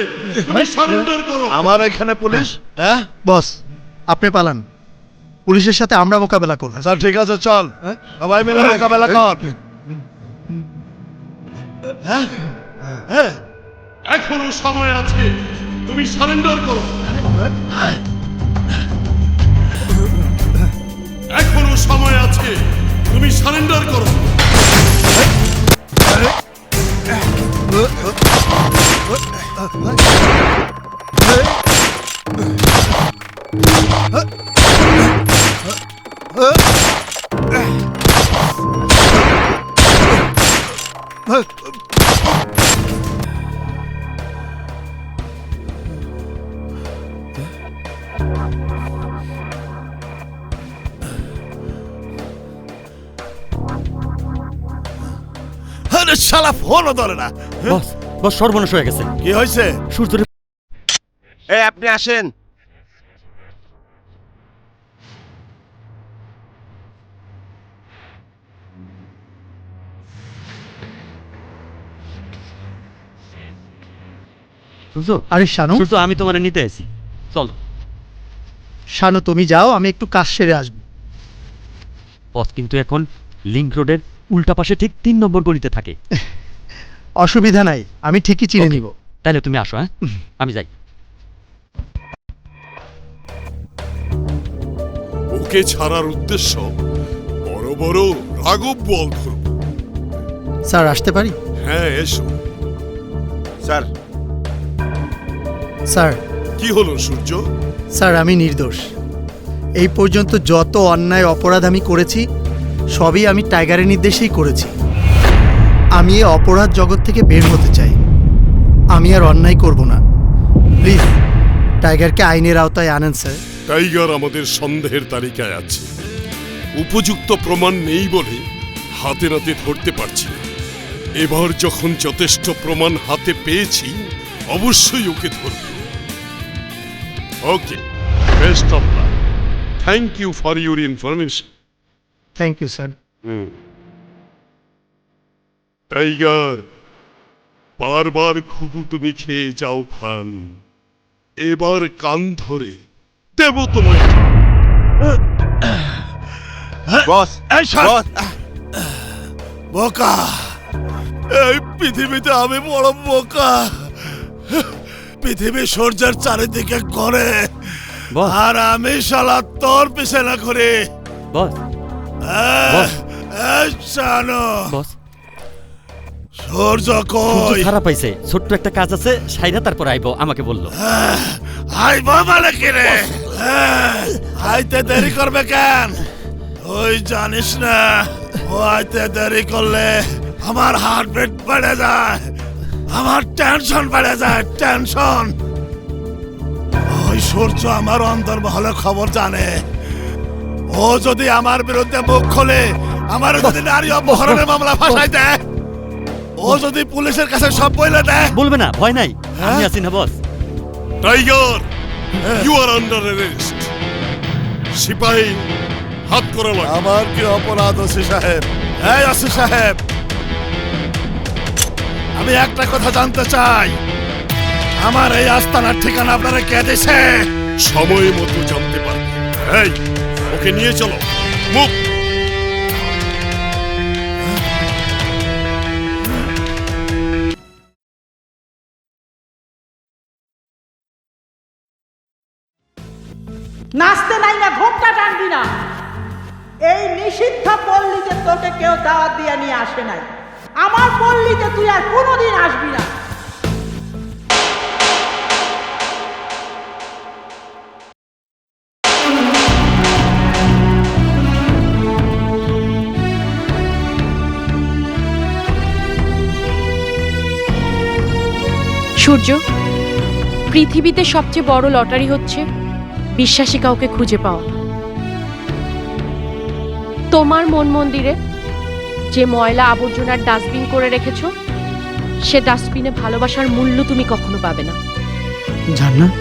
তুমি সারেন্ডার করো। আমার এখানে পুলিশ? হ্যাঁ, বস, আপনি পালান, পুলিশের সাথে আমরা মোকাবেলা করব। স্যার ঠিক আছে, চল সবাই মিলে মোকাবেলা কর। হ্যাঁ হ্যাঁ, এখনো সময় আছে, তুমি সারেন্ডার করো। এখনো সময় আছে, তুমি সারেন্ডার করো। আরে শালা ফোনও ধরে না। বস, বস সর্বনাশ হয়ে গেছে। কি হয়েছে? সূর্যের এই আপনি আসেন। সূর্য, আরে শানু, সূর্য, আমি তোমার নিতে আছি, চল। শানু তুমি যাও, আমি একটু কাজ সেরে আসবো। পথ কিন্তু এখন লিংক রোডের উল্টা পাশে ঠিক 3 নম্বর গলিতে থাকে। অসুবিধা নাই, আমি ঠিকই চিনে নিব। তাহলে তুমি আসো, হ্যাঁ, আমি যাই। ওকে ছাড়ার উদ্দেশ্য বড় বড় রাঘব বল ধরব। স্যার আসতে পারি? হ্যাঁ এসো। স্যার স্যার কি হলো সূর্য? স্যার আমি নির্দোষ। এই পর্যন্ত যত অন্যায় অপরাধ আমি করেছি সবই আমি টাইগারের নির্দেশেই করেছি। আমি এই অপরাধ জগৎ থেকে বের হতে চাই। আমি আর অন্যায় করব না। প্লিজ টাইগারকে আইনের আওতায় আনেন স্যার। টাইগার আমাদের সন্দেহের তালিকায় আছে। উপযুক্ত প্রমাণ নেই বলে হাতে নাতে ধরতে পারছি না। এবার যখন যথেষ্ট প্রমাণ হাতে পেয়েছি অবশ্যই ওকে ধরব। Okay, best of luck. Thank you for your information. Thank you sir. Tiger, বারবার খুবু তুমি খেয়ে যাও খান, এবার কান ধরে দেব তোমায়। বস বস বোকা, এই পৃথিবীতে আমি বড় বোকা। পৃথিবী সূর্যের চারিদিকে ঘরে, আর আমি শালা তোর পিছে না ঘুরি। বস জানো বস সূর্য কই? খারাপ হয়েছে, ছোট্ট একটা কাজ আছে, সাইরা তারপর আইবো আমাকে বললো। আইব মানে কি রে? আইতে দেরি করবে কেন? ওই জানিস না ও আইতে দেরি করলে আমার হার্টবিট বেড়ে যায়, আমার টেনশন বেড়ে যায়, টেনশন। ওই সূর্য আমার অন্তর্মহলে খবর জানে। ও যদি আমার বিরুদ্ধে মুখ খোলে, আমার যদি নারী অপহরণের মামলা ফাঁসাই দেয়, ও যদি পুলিশের কাছে সব বলে দেয়। বলবে না, ভয় নাই, আমি আছি না boss. Tiger, you are under arrest. সিপাহী, হাত করা লাগে। আমার কি অপরাধ ওসি সাহেব? এই ওসি সাহেব, আমি একটা কথা জানতে চাই, আমার এই আস্তানার ঠিকানা আপনারা কে দিছে? সময় মতো জানতে পারবে। এই, ওকে নিয়ে চলো। মুখ নাচতে নাই না, ঘোমটা টানবি না। এই নিষিদ্ধ পল্লীতে তোকে কেউ দাওয়াত দিয়ে নিয়ে আসে নাই। আমার পল্লীতে তুই আর কোনোদিন আসবি না। সূর্য, পৃথিবীতে সবচেয়ে বড় লটারি হচ্ছে বিশ্বাসী কাউকে খুঁজে পাওয়া। তোমার মন মন্দিরে যে ময়লা আবর্জনার ডাস্টবিন করে রেখেছো, সে ডাস্টবিনে ভালোবাসার মূল্য তুমি কখনো পাবে না। জান্নাত,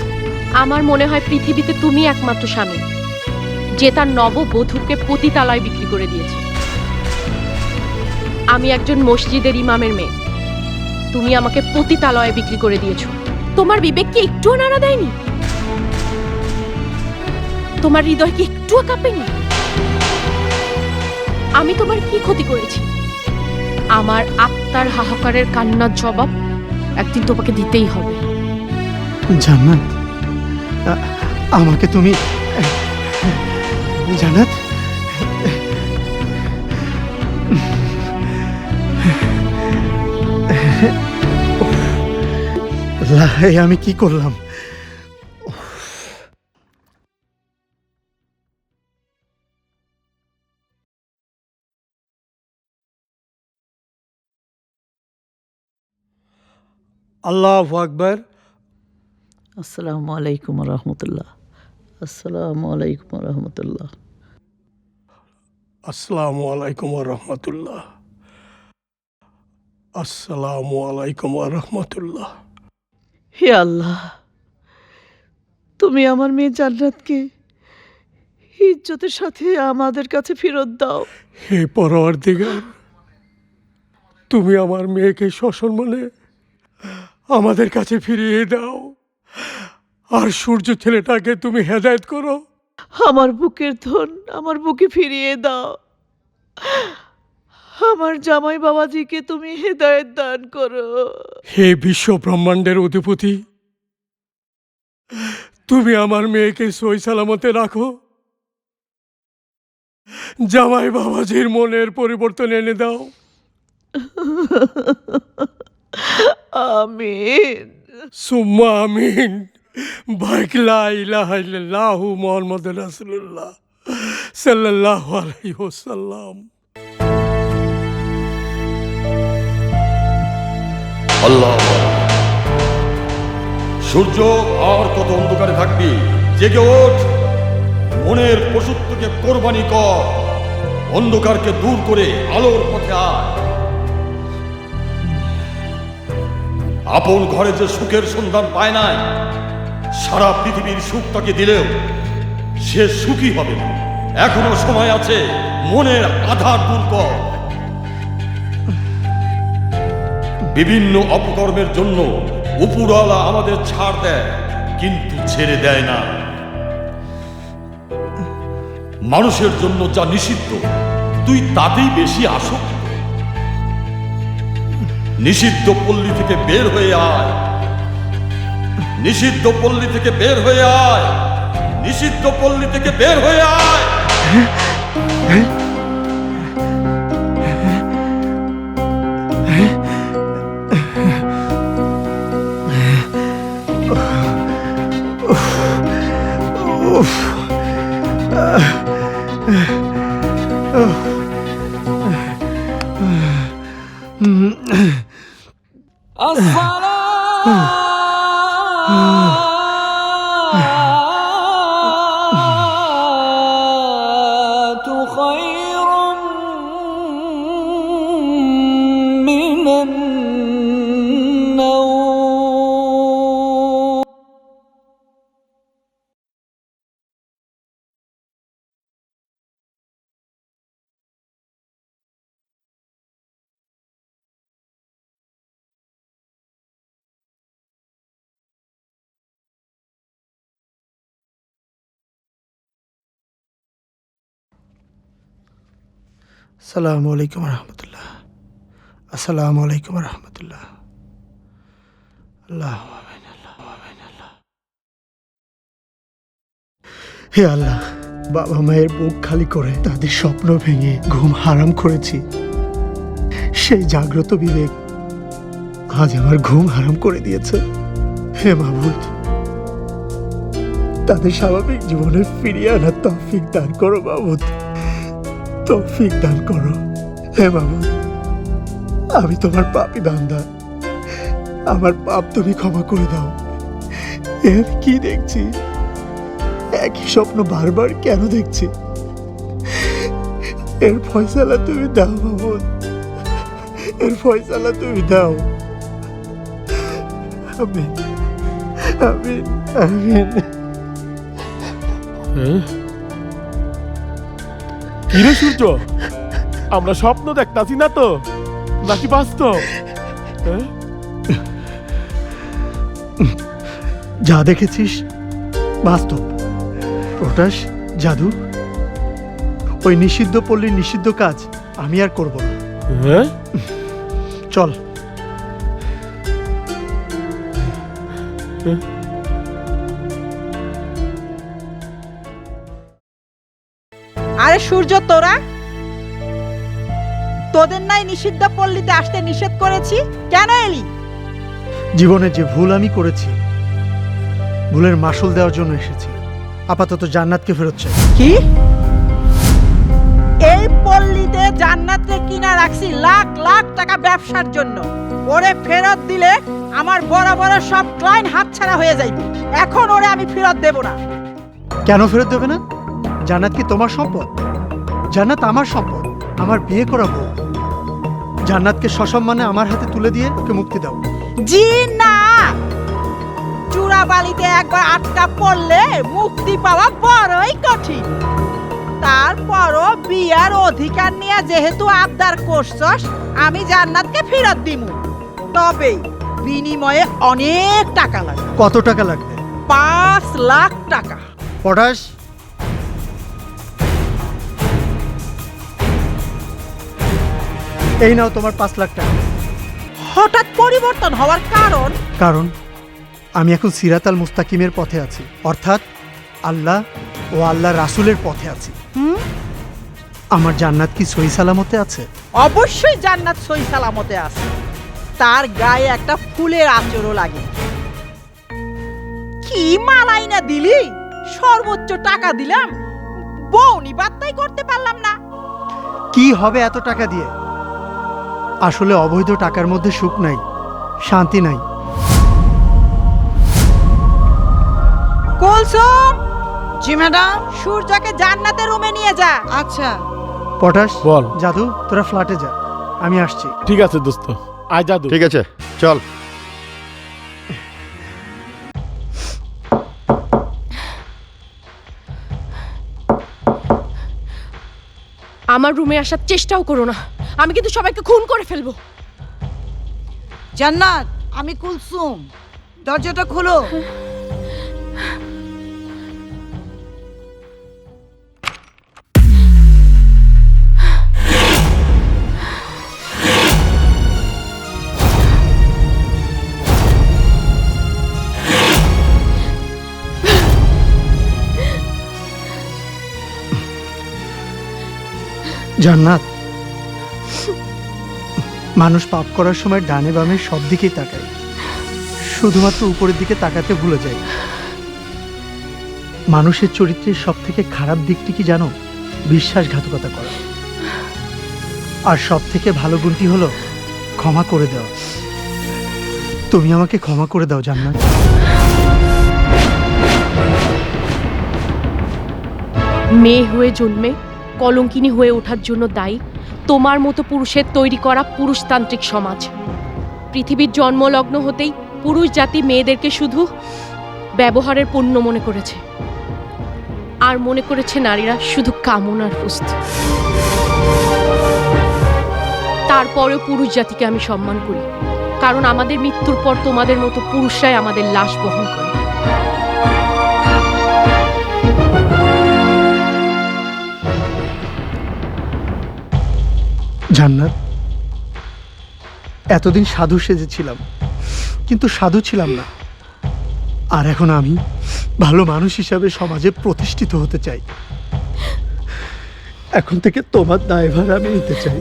আমার মনে হয় পৃথিবীতে তুমি একমাত্র স্বামী যে তার নববধূকে পতিতালয় বিক্রি করে দিয়েছে। আমি একজন মসজিদের ইমামের মেয়ে, তুমি আমাকে পতিতালয়ে বিক্রি করে দিয়েছো। তোমার বিবেক কি একটুও নাড়া দেয়নি? তোমার হৃদয় কি একটুও কাঁপেনি? আমি তোমার কি ক্ষতি করেছি? আমার আত্মার হাহাকারের কান্নার জবাব একদিন তোমাকে দিতেই হবে। জান্নাত, আমাকে তুমি জান্নাত, আমি কি করলাম? আল্লাহু আকবার। আসসালামু আলাইকুম রহমতুল্লাহ। আসসালামু আলাইকুম রহমতুল্লাহ। আসসালামু আলাইকুম রহমতুল্লাহ। আসসালামু আলাইকুম রহমতুল্লাহ। হে আল্লাহ, তুমি আমার মেয়ে জান্নাতকে ইজ্জতের সাথে আমাদের কাছে ফেরত দাও। হে পরওয়ারদিগার, তুমি আমার মেয়েকে সসম্মানে আমাদের কাছে ফিরিয়ে দাও, আর সূর্য ছেলেটাকে তুমি হেদায়েত করো। আমার বুকের ধন আমার বুকে ফিরিয়ে দাও। আমার জামাই বাবাজিকে তুমি হেদায়েত দান করো। হে বিশ্ব ব্রহ্মাণ্ডের অধিপতি, তুমি আমার মেয়েকে সই সালামতে রাখো। জামাই বাবাজির মনের পরিবর্তন এনে দাও। আমিন। সুম্মা আমিন। বাইক লা ইলাহা ইল্লাল্লাহু মুহাম্মাদুর রাসূলুল্লাহ সাল্লাল্লাহু আলাইহি ওয়াসাল্লাম। আল্লাহ, সূর্য আর কত অন্ধকারে থাকবি? জেগে ওঠ, মনের পশুত্বকে কোরবানি কর, অন্ধকারকে দূর করে আলোর পথে আয়। আপন ঘরে যে সুখের সন্ধান পায় নাই, সারা পৃথিবীর সুখ তাকে দিলেও সে সুখী হবে না। এখনো সময় আছে, মনের আধার দূর কর। বিভিন্ন অপকর্মের জন্য উপরওয়ালা আমাদের ছাড় দেয়, কিন্তু ছেড়ে দেয় না। মানুষের জন্য যা নিষিদ্ধ, তুই তাতেই বেশি আসক্ত। নিষিদ্ধ পল্লী থেকে বের হয়ে আয়, নিষিদ্ধ পল্লী থেকে বের হয়ে আয়, নিষিদ্ধ পল্লী থেকে বের হয়ে আয়। আসসালামু আলাইকুম রহমতুল্লাহ। আসসালামু আলাইকুম রহমতুল্লাহ। আল্লাহ হে আল্লাহ, বাবা মায়ের বুক খালি করে তাদের স্বপ্ন ভেঙে ঘুম হারাম করেছি। সেই জাগ্রত বিবেক আজ আমার ঘুম হারাম করে দিয়েছে। হে মাহবুব, তাদের স্বাভাবিক জীবনে ফিরিয়ে আনার তৌফিক দান করো মাহবুব, তৌফিক দান করো। হে মাহবুব, আমি তোমার পাপী বান্দা, আমার পাপ তুমি ক্ষমা করে দাও। আমি কি দেখছি? একই স্বপ্ন বারবার কেন দেখছি? এর ফয়সালা তুমি দাও মাহবুব, এর ফয়সালা তুমি দাও। আমিন আমিন আমিন। কিরে সূর্য, আমরা স্বপ্ন দেখতাছি না তো, নাকি বাস্তব? যা দেখেছিস বাস্তব। প্রকাশ, জাদু, ওই নিষিদ্ধ পল্লীর নিষিদ্ধ কাজ আমি আর করব না। চল। আরে সূর্য, তোদের নাই নিষিদ্ধ পল্লীতে আসতে নিষেধ করেছি, কেন এলি? জীবনে যে ভুল আমি করেছি, ভুলের মাসুল দেওয়ার জন্য এসেছি। আপাতত জান্নাতকে ফেরত চাই। কি? এই পল্লীতে জান্নাতকে কিনা রাখছি লাখ লাখ টাকা ব্যবসার জন্য। ওরে ফেরত দিলে আমার বড় বড় সব ক্লায়েন্ট হাতছাড়া হয়ে যাইবে। এখন ওরে আমি ফেরত দেব না। কেন ফেরত দেবে না? জান্নাত কি তোমার সম্পদ? জান্নাত আমার সম্পদ, আমার বিয়ে করাবো। জান্নাতকে সসম্মানে আমার হাতে তুলে দিয়ে ওকে মুক্তি দাও। জি না, চূড়াবালিতে একবার আটকা পড়লে মুক্তি পাওয়া বড়ই কঠিন। তারপরও বিয়ার অধিকার নিয়ে যেহেতু আবদার করছস, আমি জান্নাতকে ফেরত দিমু। তবে বিনিময়ে অনেক টাকা লাগবে। কত টাকা লাগবে? 5 লাখ টাকা। পটাশ, এই নাও তোমার 5 লাখ টাকা। হঠাৎ পরিবর্তন হওয়ার কারণ? কারণ আমি এখন সিরাতাল মুস্তাকিমের পথে আছি, অর্থাৎ আল্লাহ ও আল্লাহ রাসূলের পথে আছি। আমার জান্নাত কি সহি সালামতে আছে? অবশ্যই জান্নাত সই সালামতে আছে। তার গায়ে একটা ফুলের আঁচড়ও লাগে। কি মালাই না দিলি, সর্বোচ্চ টাকা দিলাম, বউনি বার্তাই করতে পারলাম না। কি হবে এত টাকা দিয়ে? আসলে অবৈধ টাকার মধ্যে সুখ নাই, শান্তি নাই। কুলসুম, জি ম্যাডাম। সূর্যকে জান্নাতের রুমে নিয়ে যা। আচ্ছা। পটাশ বল। জাদু, তোরা ফ্ল্যাটে যা, আমি আসছি। ঠিক আছে দোস্ত, আয় জাদু। ঠিক আছে, চল। আমার রুমে আসার চেষ্টাও করো না, আমি কিন্তু সবাইকে খুন করে ফেলবো। জান্নাত, আমি কুলসুম, দরজাটা খোলো। জান্নাত, মানুষ পাপ করার সময় ডানে বামে সব দিকেই তাকায়, শুধুমাত্র উপরের দিকে তাকাতে ভুলে যায়। মানুষের চরিত্রের সব থেকে খারাপ দিকটি কি জানো? বিশ্বাসঘাতকতা করা। আর সব থেকে ভালো গুণটি হলো ক্ষমা করে দেওয়া। তুমি আমাকে ক্ষমা করে দাও জান্নাত। মেয়ে হয়ে জন্মে কলঙ্কিনী হয়ে ওঠার জন্য দায়ী তোমার মতো পুরুষের তৈরি করা পুরুষতান্ত্রিক সমাজ। পৃথিবীর জন্মলগ্ন হতেই পুরুষ জাতি মেয়েদেরকে শুধু ব্যবহারের পণ্য মনে করেছে, আর মনে করেছে নারীরা শুধু কামনার বস্তু। তারপরেও পুরুষ জাতিকে আমি সম্মান করি, কারণ আমাদের মৃত্যুর পর তোমাদের মতো পুরুষরাই আমাদের লাশ বহন করে। জান্নাত, এতদিন সাধু সেজেছিলাম, কিন্তু সাধু ছিলাম না। আর এখন আমি ভালো মানুষ হিসাবে সমাজে প্রতিষ্ঠিত হতে চাই। এখন থেকে তোমার দায়ভার আমি নিতে চাই।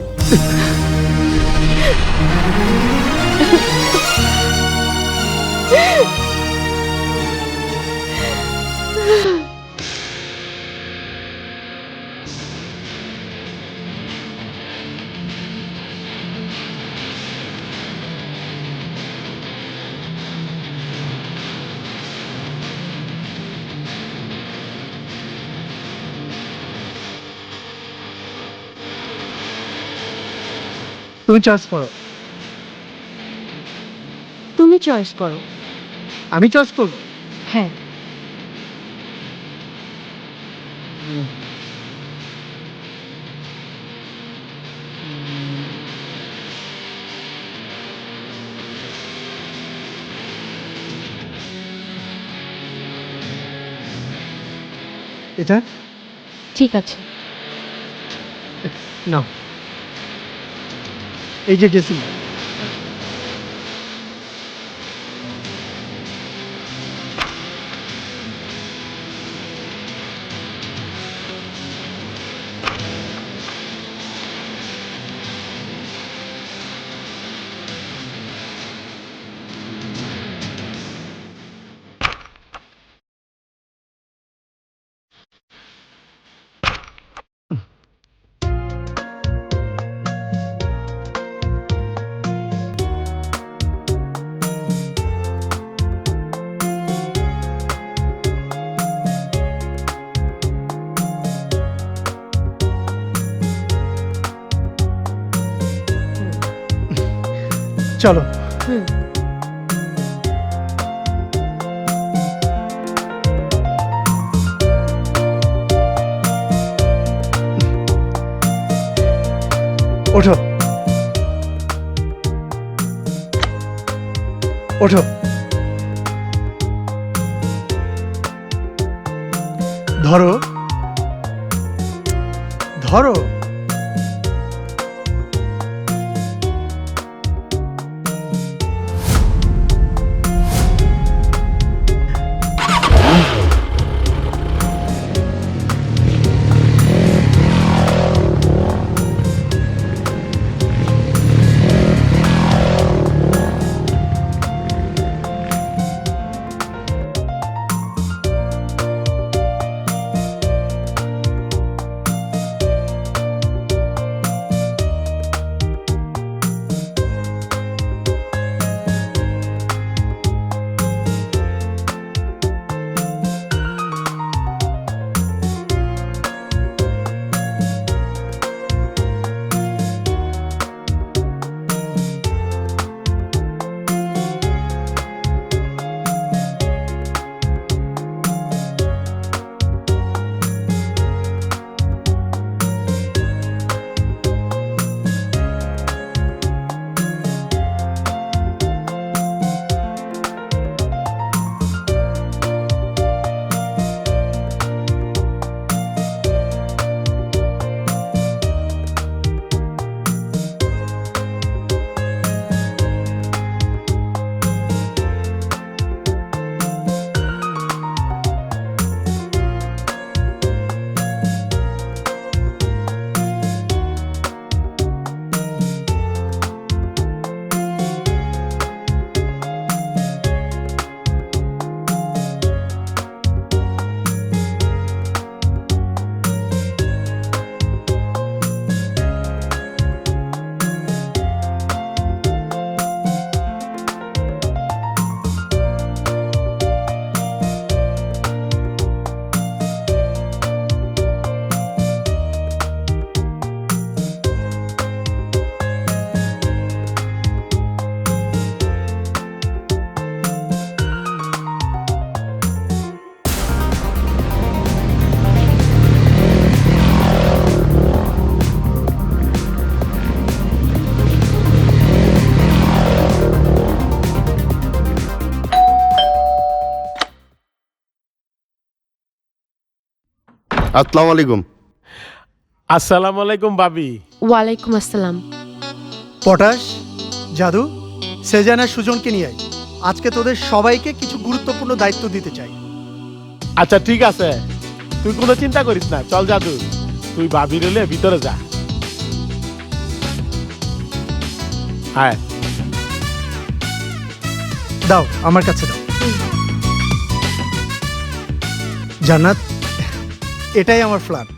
তুমি চয়েস করো। তুমি চয়েস করো। আমি চয়েস করবো? হ্যাঁ। এটা ঠিক আছে। নাও, এই যে ড্রেসিং। চলো। ওঠো ওঠো। ধরো ধরো। আসসালামু আলাইকুম। আসসালামু আলাইকুম ভাবি। ওয়ালাইকুম আসসালাম। পটাশ, জাদু, সেজানা, সুজনকে নিয়ে আয়। আজকে তোদের সবাইকে কিছু গুরুত্বপূর্ণ দায়িত্ব দিতে চাই। আচ্ছা ঠিক আছে, তুই কোনো চিন্তা করিস না। চল জাদু, তুই ভাবি রেলে ভিতরে যা। হ্যাঁ, দাও আমার কাছে দাও। জান্নাত, এটাই আমার ফ্ল্যাট।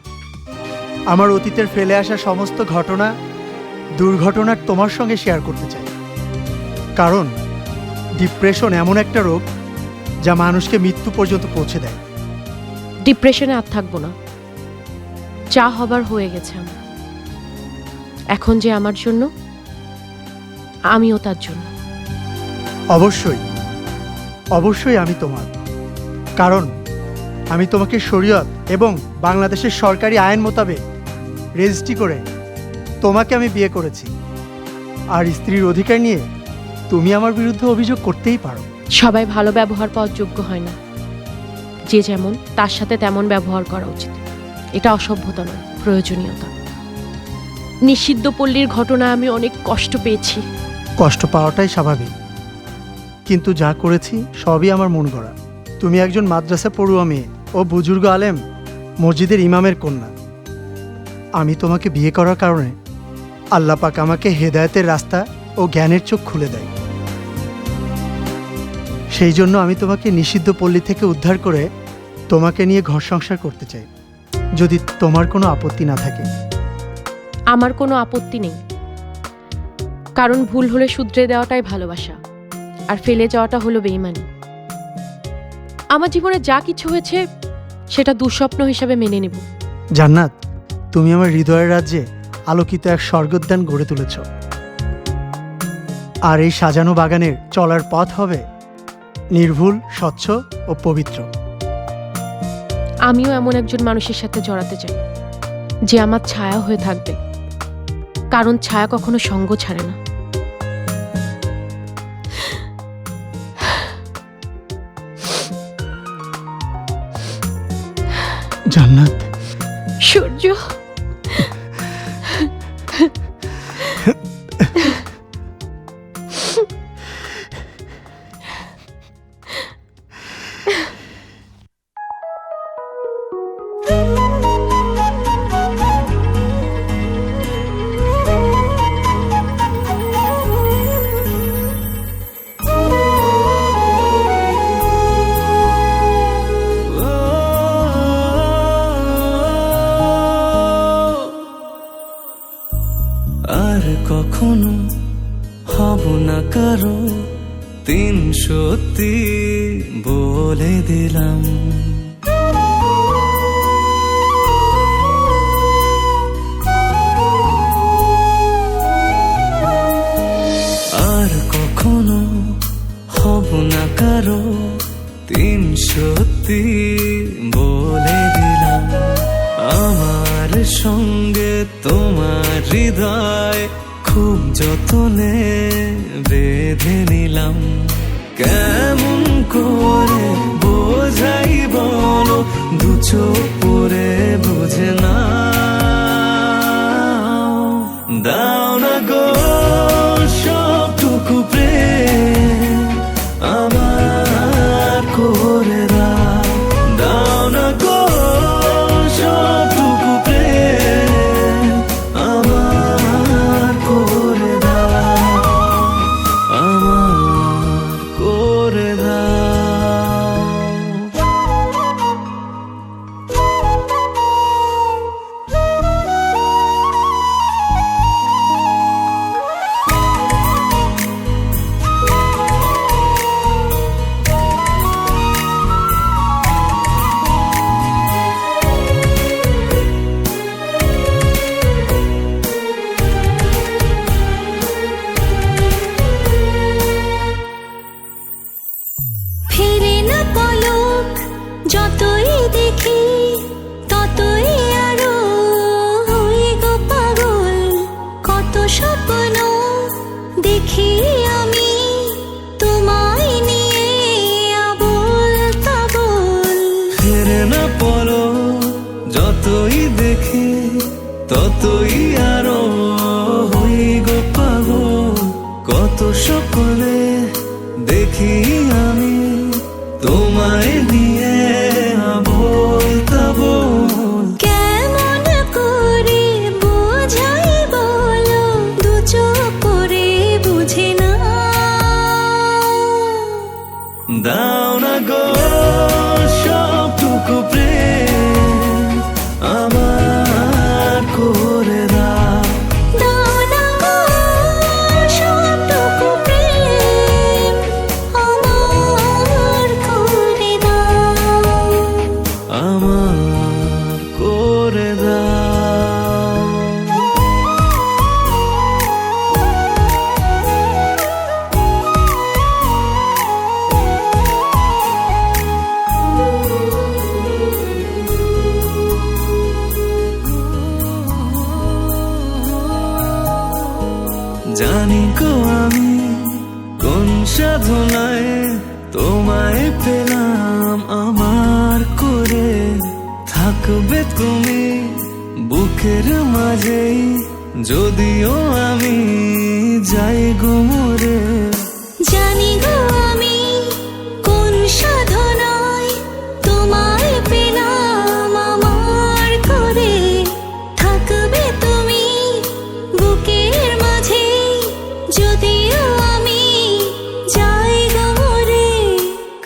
আমার অতীতের ফেলে আসা সমস্ত ঘটনা, দুর্ঘটনা তোমার সঙ্গে শেয়ার করতে চাই। কারণ ডিপ্রেশন এমন একটা রোগ যা মানুষকে মৃত্যু পর্যন্ত পৌঁছে দেয়। ডিপ্রেশনে আর থাকবো না, যা হবার হয়ে গেছে আমার। এখন যে আমার জন্য, আমিও তার জন্য। অবশ্যই অবশ্যই আমি তোমার, কারণ আমি তোমাকে শরীয়ত এবং বাংলাদেশের সরকারি আইন মোতাবেক রেজিস্ট্রি করে তোমাকে আমি বিয়ে করেছি। আর স্ত্রীর অধিকার নিয়ে তুমি আমার বিরুদ্ধে অভিযোগ করতেই পারো। সবাই ভালো ব্যবহার পাওয়ার যোগ্য হয় না। যে যেমন তার সাথে তেমন ব্যবহার করা উচিত। এটা অসভ্যতা নয়, প্রয়োজনীয়তা। নিষিদ্ধ পল্লীর ঘটনায় আমি অনেক কষ্ট পেয়েছি। কষ্ট পাওয়াটাই স্বাভাবিক, কিন্তু যা করেছি সবই আমার মন গড়া। তুমি একজন মাদ্রাসা পড়ুয়া মেয়ে ও বুজুর্গ আলেম, মসজিদের ইমামের কন্যা। আমি তোমাকে বিয়ে করার কারণে আল্লাহ পাক আমাকে হেদায়েতের রাস্তা ও জ্ঞানের চোখ খুলে দেয়। সেই জন্য আমি তোমাকে নিষিদ্ধ পল্লী থেকে উদ্ধার করে তোমাকে নিয়ে ঘর সংসার করতে চাই, যদি তোমার কোনো আপত্তি না থাকে। আমার কোনো আপত্তি নেই, কারণ ভুল হলে শুধরে দেওয়াটাই ভালোবাসা, আর ফেলে যাওয়াটা হলো বেঈমানি। আমার জীবনে যা কিছু হয়েছে সেটা দুঃস্বপ্ন হিসাবে মেনে নেব। জান্নাত, তুমি আমার হৃদয়ের রাজ্যে আলোকিত এক স্বর্গোদ্যান গড়ে তুলেছ। আর এই সাজানো বাগানের চলার পথ হবে নির্ভুল, স্বচ্ছ ও পবিত্র। আমিও এমন একজন মানুষের সাথে জড়াতে চাই যে আমার ছায়া হয়ে থাকবে, কারণ ছায়া কখনো সঙ্গ ছাড়ে না। জান্নাত, সূর্য, আর কখনো হব না কারো 300 বলে দিলাম। আর কখনো হব না কারো 300 বলে দিলাম। আমার সঙ্গে তোমার হৃদয় খুব যতনে বেঁধে নিলাম। কেমন করে বোঝাই বলো, দু চোখ পরে বুঝে না। দাও না গো সবটুকু প্রেম আমার করে দাও। দাও না গো সবটুকু প্রেম আমার করে দাও, আমার করে দাও। ফিরে না পলক, যতই দেখি ততই আরো হই গো পাগল। কত স্বপ্ন দেখি আমি তোমায় নিয়ে আবোল তাবোল। ফেরে না পলো, যত কত সকলে দেখি আমি তোমায় নিয়ে আবোল তাবোল। কেমন করে বোঝাই বলো, দু চোখ করে বুঝে না। দাও না গো সবটুকু প্রেম আমার করে দাও। দাও না গো সবটুকু প্রেম আমার করে দাও। আমার করে দাও। জানি গো আমি কোন সাধনায় তোমায় পেলাম আমার করে। থাকবে তুমি বুকের মাঝেই যদিও আমি যাই গো মরে। জানি গো আমি কোন সাধনায় তোমায় পেলাম আমার করে। থাকবে তুমি বুকের মাঝে যদিও আমি যাই গো মরে।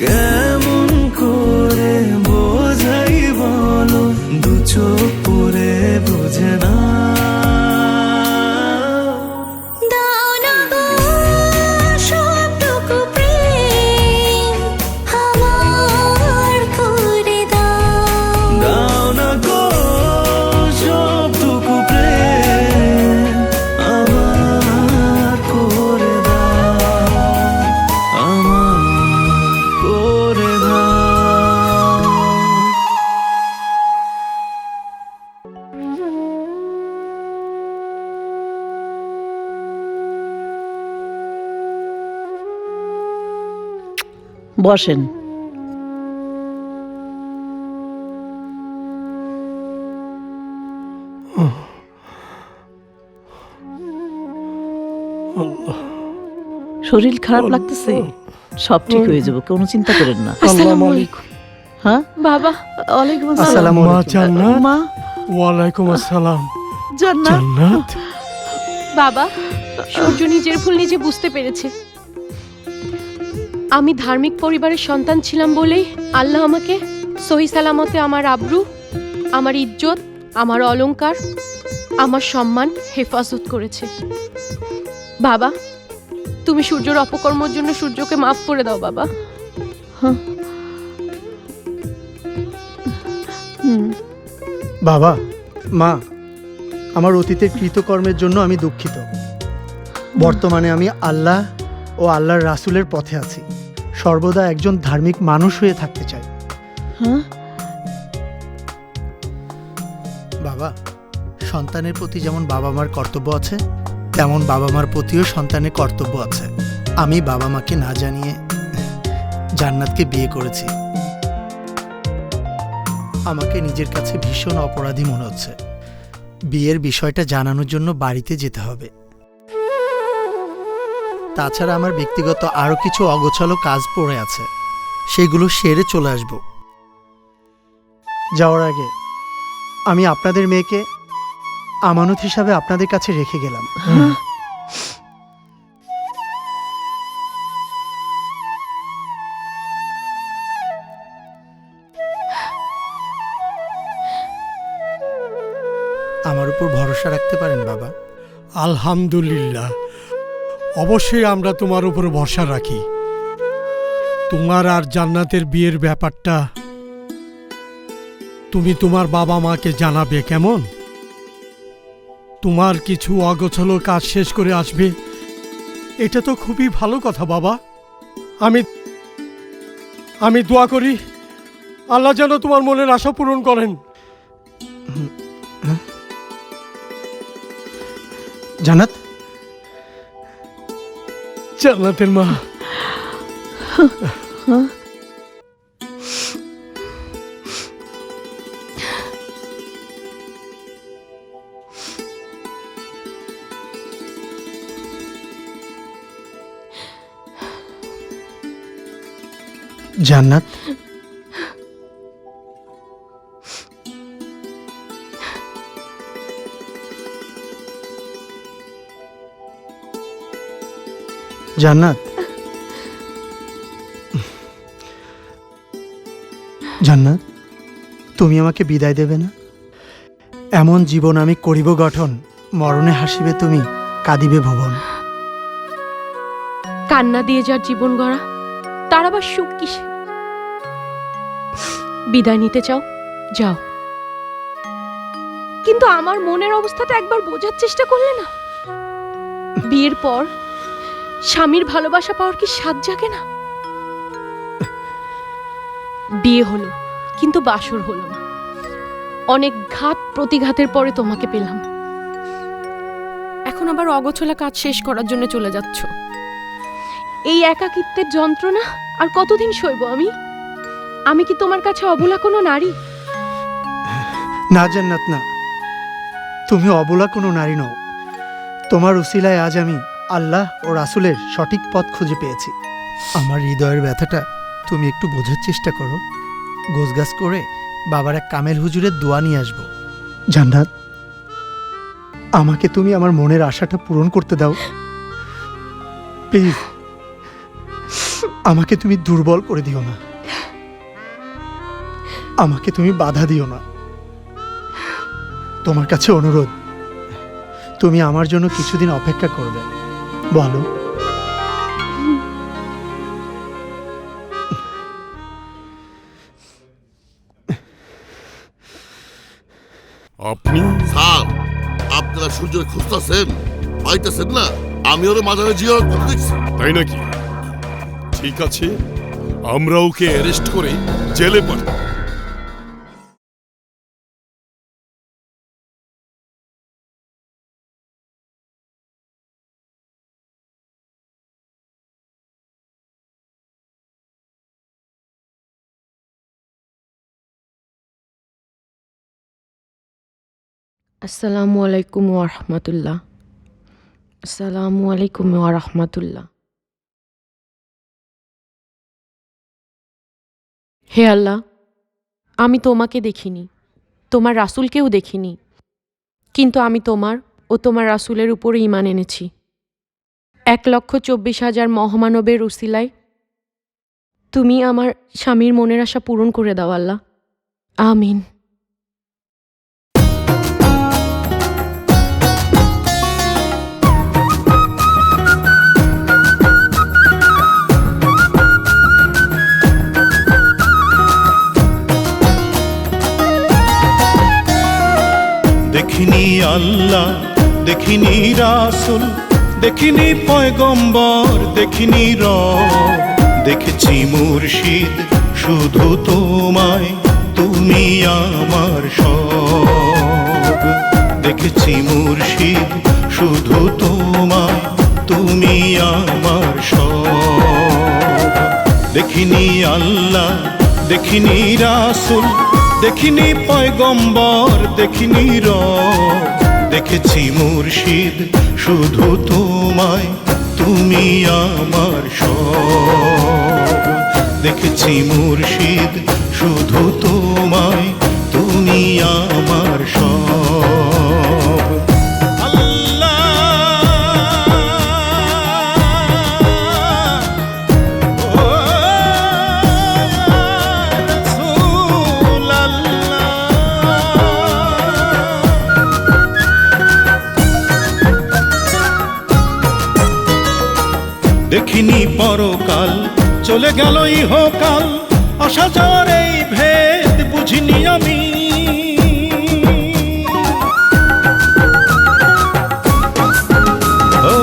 কেমন করে বোঝাই বলো, দু চোখ পরে বুঝে না। দাও না গো সবটুকু প্রেম আমার করে দাও। দাও না গো সবটুকু প্রেম আমার করে দাও। আমার করে দাও। বসেন। শরীর খারাপ লাগতেছে? সব ঠিক হয়ে যাবে, কোনো চিন্তা করেন না। আসসালামু আলাইকুম। হ্যাঁ বাবা, ওয়ালাইকুম আসসালাম। আসসালামু মা আলাইকুম। জান্নাত, মা ওয়ালাইকুম আসসালাম। জান্নাত, জান্নাত, বাবা, সূর্য নিজের ভুল নিজে বুঝতে পেরেছে। আমি ধার্মিক পরিবারের সন্তান ছিলাম বলেই আল্লাহ আমাকে সহি সালামতে আমার আব্রু, আমার ইজ্জত, আমার অলংকার, আমার সম্মান হেফাজত করেছে। বাবা, তুমি সূর্যর অপকর্মের জন্য সূর্যকে মাফ করে দাও বাবা। বাবা, মা, আমার অতীতের কৃতকর্মের জন্য আমি দুঃখিত। বর্তমানে আমি আল্লাহ ও আল্লাহর রাসূলের পথে আছি। সর্বদা একজন ধার্মিক মানুষ হয়ে থাকতে চাই। হ্যাঁ বাবা, সন্তানের প্রতি যেমন বাবা মার কর্তব্য আছে, তেমন বাবা মার প্রতিও সন্তানের কর্তব্য আছে। আমি বাবা মাকে না জানিয়ে জান্নাতকে বিয়ে করেছি। আমাকে নিজের কাছে ভীষণ অপরাধী মনে হচ্ছে। বিয়ের বিষয়টা জানানোর জন্য বাড়িতে যেতে হবে। তাছাড়া আমার ব্যক্তিগত আরও কিছু অগোছালো কাজ পড়ে আছে, সেগুলো সেরে চলে আসব। যাওয়ার আগে আমি আপনাদের মেয়েকে আমানত হিসাবে আপনাদের কাছে রেখে গেলাম। আমার উপর ভরসা রাখতে পারেন বাবা। আলহামদুলিল্লাহ, অবশ্যই আমরা তোমার উপর ভরসা রাখি। তোমার আর জান্নাতের বিয়ের ব্যাপারটা তুমি তোমার বাবা মাকে জানাবে, কেমন? তোমার কিছু অগোছালো কাজ শেষ করে আসবে, এটা তো খুবই ভালো কথা বাবা। আমি দোয়া করি আল্লাহ যেন তোমার মনের আশা পূরণ করেন। জান্নাত, জান্নাতের মা, জান্নাত, জান্নাত, জান্নাত, তুমি আমাকে বিদায় দেবে না? এমন জীবন আমি করিব গঠন, মরণে হাসিবে তুমি, কাঁদিবে ভুবন। কান্না দিয়ে যার জীবন গড়া, তার আবার সুখ কিসে? বিদায় নিতে চাও, যাও, কিন্তু আমার মনের অবস্থাটা একবার বোঝার চেষ্টা করলে না? বিয়ের পর স্বামীর ভালোবাসা পাওয়ার কি স্বাদ জাগে না? বিয়ে হলো, কিন্তু বাসর হলো না। অনেক ঘাত প্রতিঘাতের পরে তোমাকে পেলাম, এখন আবার অগোছলা কাজ শেষ করার জন্য চলে যাচ্ছ। এই একাকিত্বের যন্ত্রণা আর কতদিন সইব আমি? আমি কি তোমার কাছে অবলা কোনো নারী? না জান্নাত, না, তুমি অবলা কোনো নারী নও। তোমার উসিলায় আজ আমি আল্লাহ ও রাসূলের সঠিক পথ খুঁজে পেয়েছি। আমার হৃদয়ের ব্যথাটা তুমি একটু বোঝার চেষ্টা করো। গোছগাছ করে বাবার এক কামেল হুজুরের দোয়া নিয়ে আসবো। জান্নাত, আমাকে তুমি আমার মনের আশাটা পূরণ করতে দাও প্লিজ। আমাকে তুমি দুর্বল করে দিও না, আমাকে তুমি বাধা দিও না। তোমার কাছে অনুরোধ, তুমি আমার জন্য কিছুদিন অপেক্ষা করবে। বলো। আপনি? স্যার, আপনারা সূর্যের খুঁজতেছেন, পাইতেছেন না? আমি ওর মাজারে জিয়ারত করতে দেখছি। তাই নাকি? ঠিক আছে, আমরা ওকে অ্যারেস্ট করে জেলে পাঠাবো। আসসালামু আলাইকুম ওয়া রাহমাতুল্লাহ। আসসালামু আলাইকুম ওয়া রাহমাতুল্লাহ। হে আল্লাহ, আমি তোমাকে দেখিনি, তোমার রাসূলকেও দেখিনি, কিন্তু আমি তোমার ও তোমার রাসূলের উপরে ঈমান এনেছি। 1,24,000 মহামানবের উসিলায় তুমি আমার স্বামীর মনের আশা পূরণ করে দাও আল্লাহ, আমিন। দেখিনি আল্লাহ, দেখিনি রাসূল, দেখিনি পয়গম্বর, দেখিনি রব, দেখেছি মুর্শিদ শুধু তোমায়, তুমি আমার সব। দেখেছি মুর্শিদ শুধু তোমায়, তুমি আমার সব। দেখিনি আল্লাহ, দেখিনি রাসূল, দেখিনি পয়গম্বর, দেখিনি রব, দেখেছি মুর্শিদ শুধু তোমায়, তুমি আমার সব। দেখেছি মুর্শিদ শুধু তোমায়, তুমি আমার সব। দেখিনি পরকাল, চলে গেল ইহকাল, আসা যাওয়ার এই ভেদ বুঝিনি আমি। ও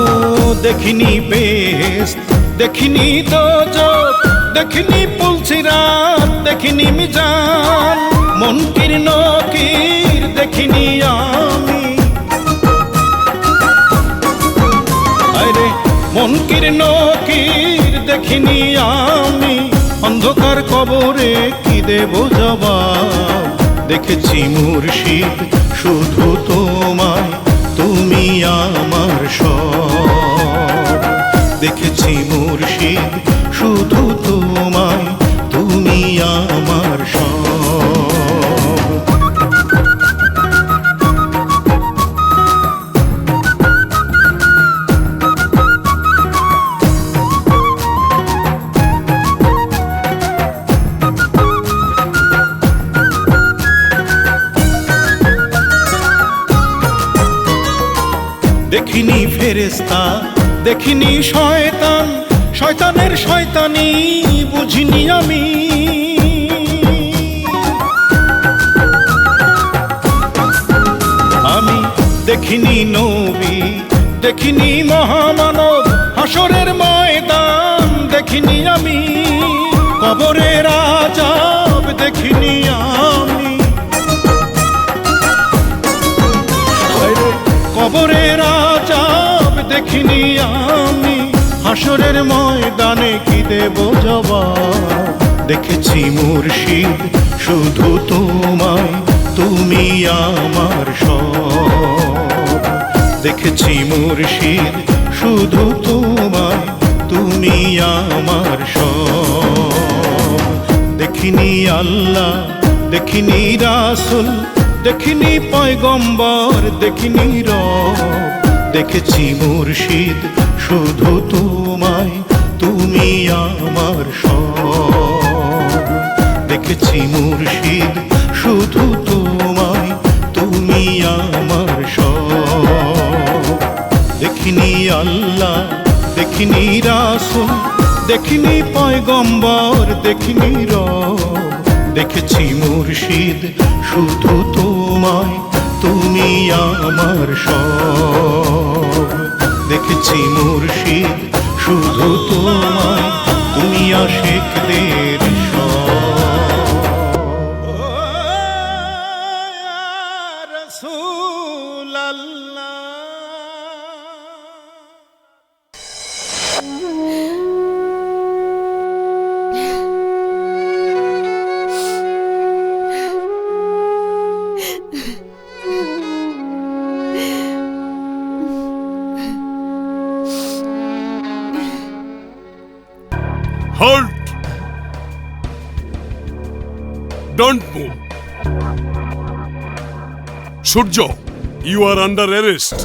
দেখিনি বেহেশত, দেখিনি দোজখ, দেখিনি পুলসিরাত, দেখিনি মিজান, মুনকির নকির দেখিনি আমি। আরে মুনকির নকির দেখিনি আমি, অন্ধকার কবরে কি দেব জবাব। দেখেছি মুর্শিদ শুধু তোমায়, তুমি আমার সব। দেখেছি মুর্শিদ শুধু তোমায়, আমার সব। দেখিনি ফেরেস্তা, দেখিনি শয়তান, শয়তানের শয়তানি বুঝিনি আমি। আমি দেখিনি নবী, দেখিনি মহামানব, হাসরের ময়দান দেখিনি আমি। কবরের আযাব দেখিনি আমি, কবরের আযাব দেখিনি আমি। হাসরের ময়দানে কি দেব জবাব? দেখেছি মুর্শিদ শুধু তোমায়, তুমি আমার সব। দেখেছি মুর্শিদ শুধু তোমায়, তুমি আমার সব। দেখিনি আল্লাহ, দেখিনি রাসূল, দেখিনি পয়গম্বর, দেখিনি রব। দেখেছি মুর্শিদ শুধু তোমায়, তুমি আমার সব। দেখেছি মুর্শিদ শুধু তোমায়, তুমি আমার সব। দেখিনি আল্লাহ, দেখিনি রাসূল, দেখিনি পয়গম্বর, দেখিনি রব। দেখেছি মুর্শিদ শুধু তোমায়, তুমি আমার সব। দেখেছি মুর্শিদ শুধু তোমায়, তুমি আশিকদের সব। রাসূলুল্লাহ। Halt! Don't move. Surya, you are under arrest.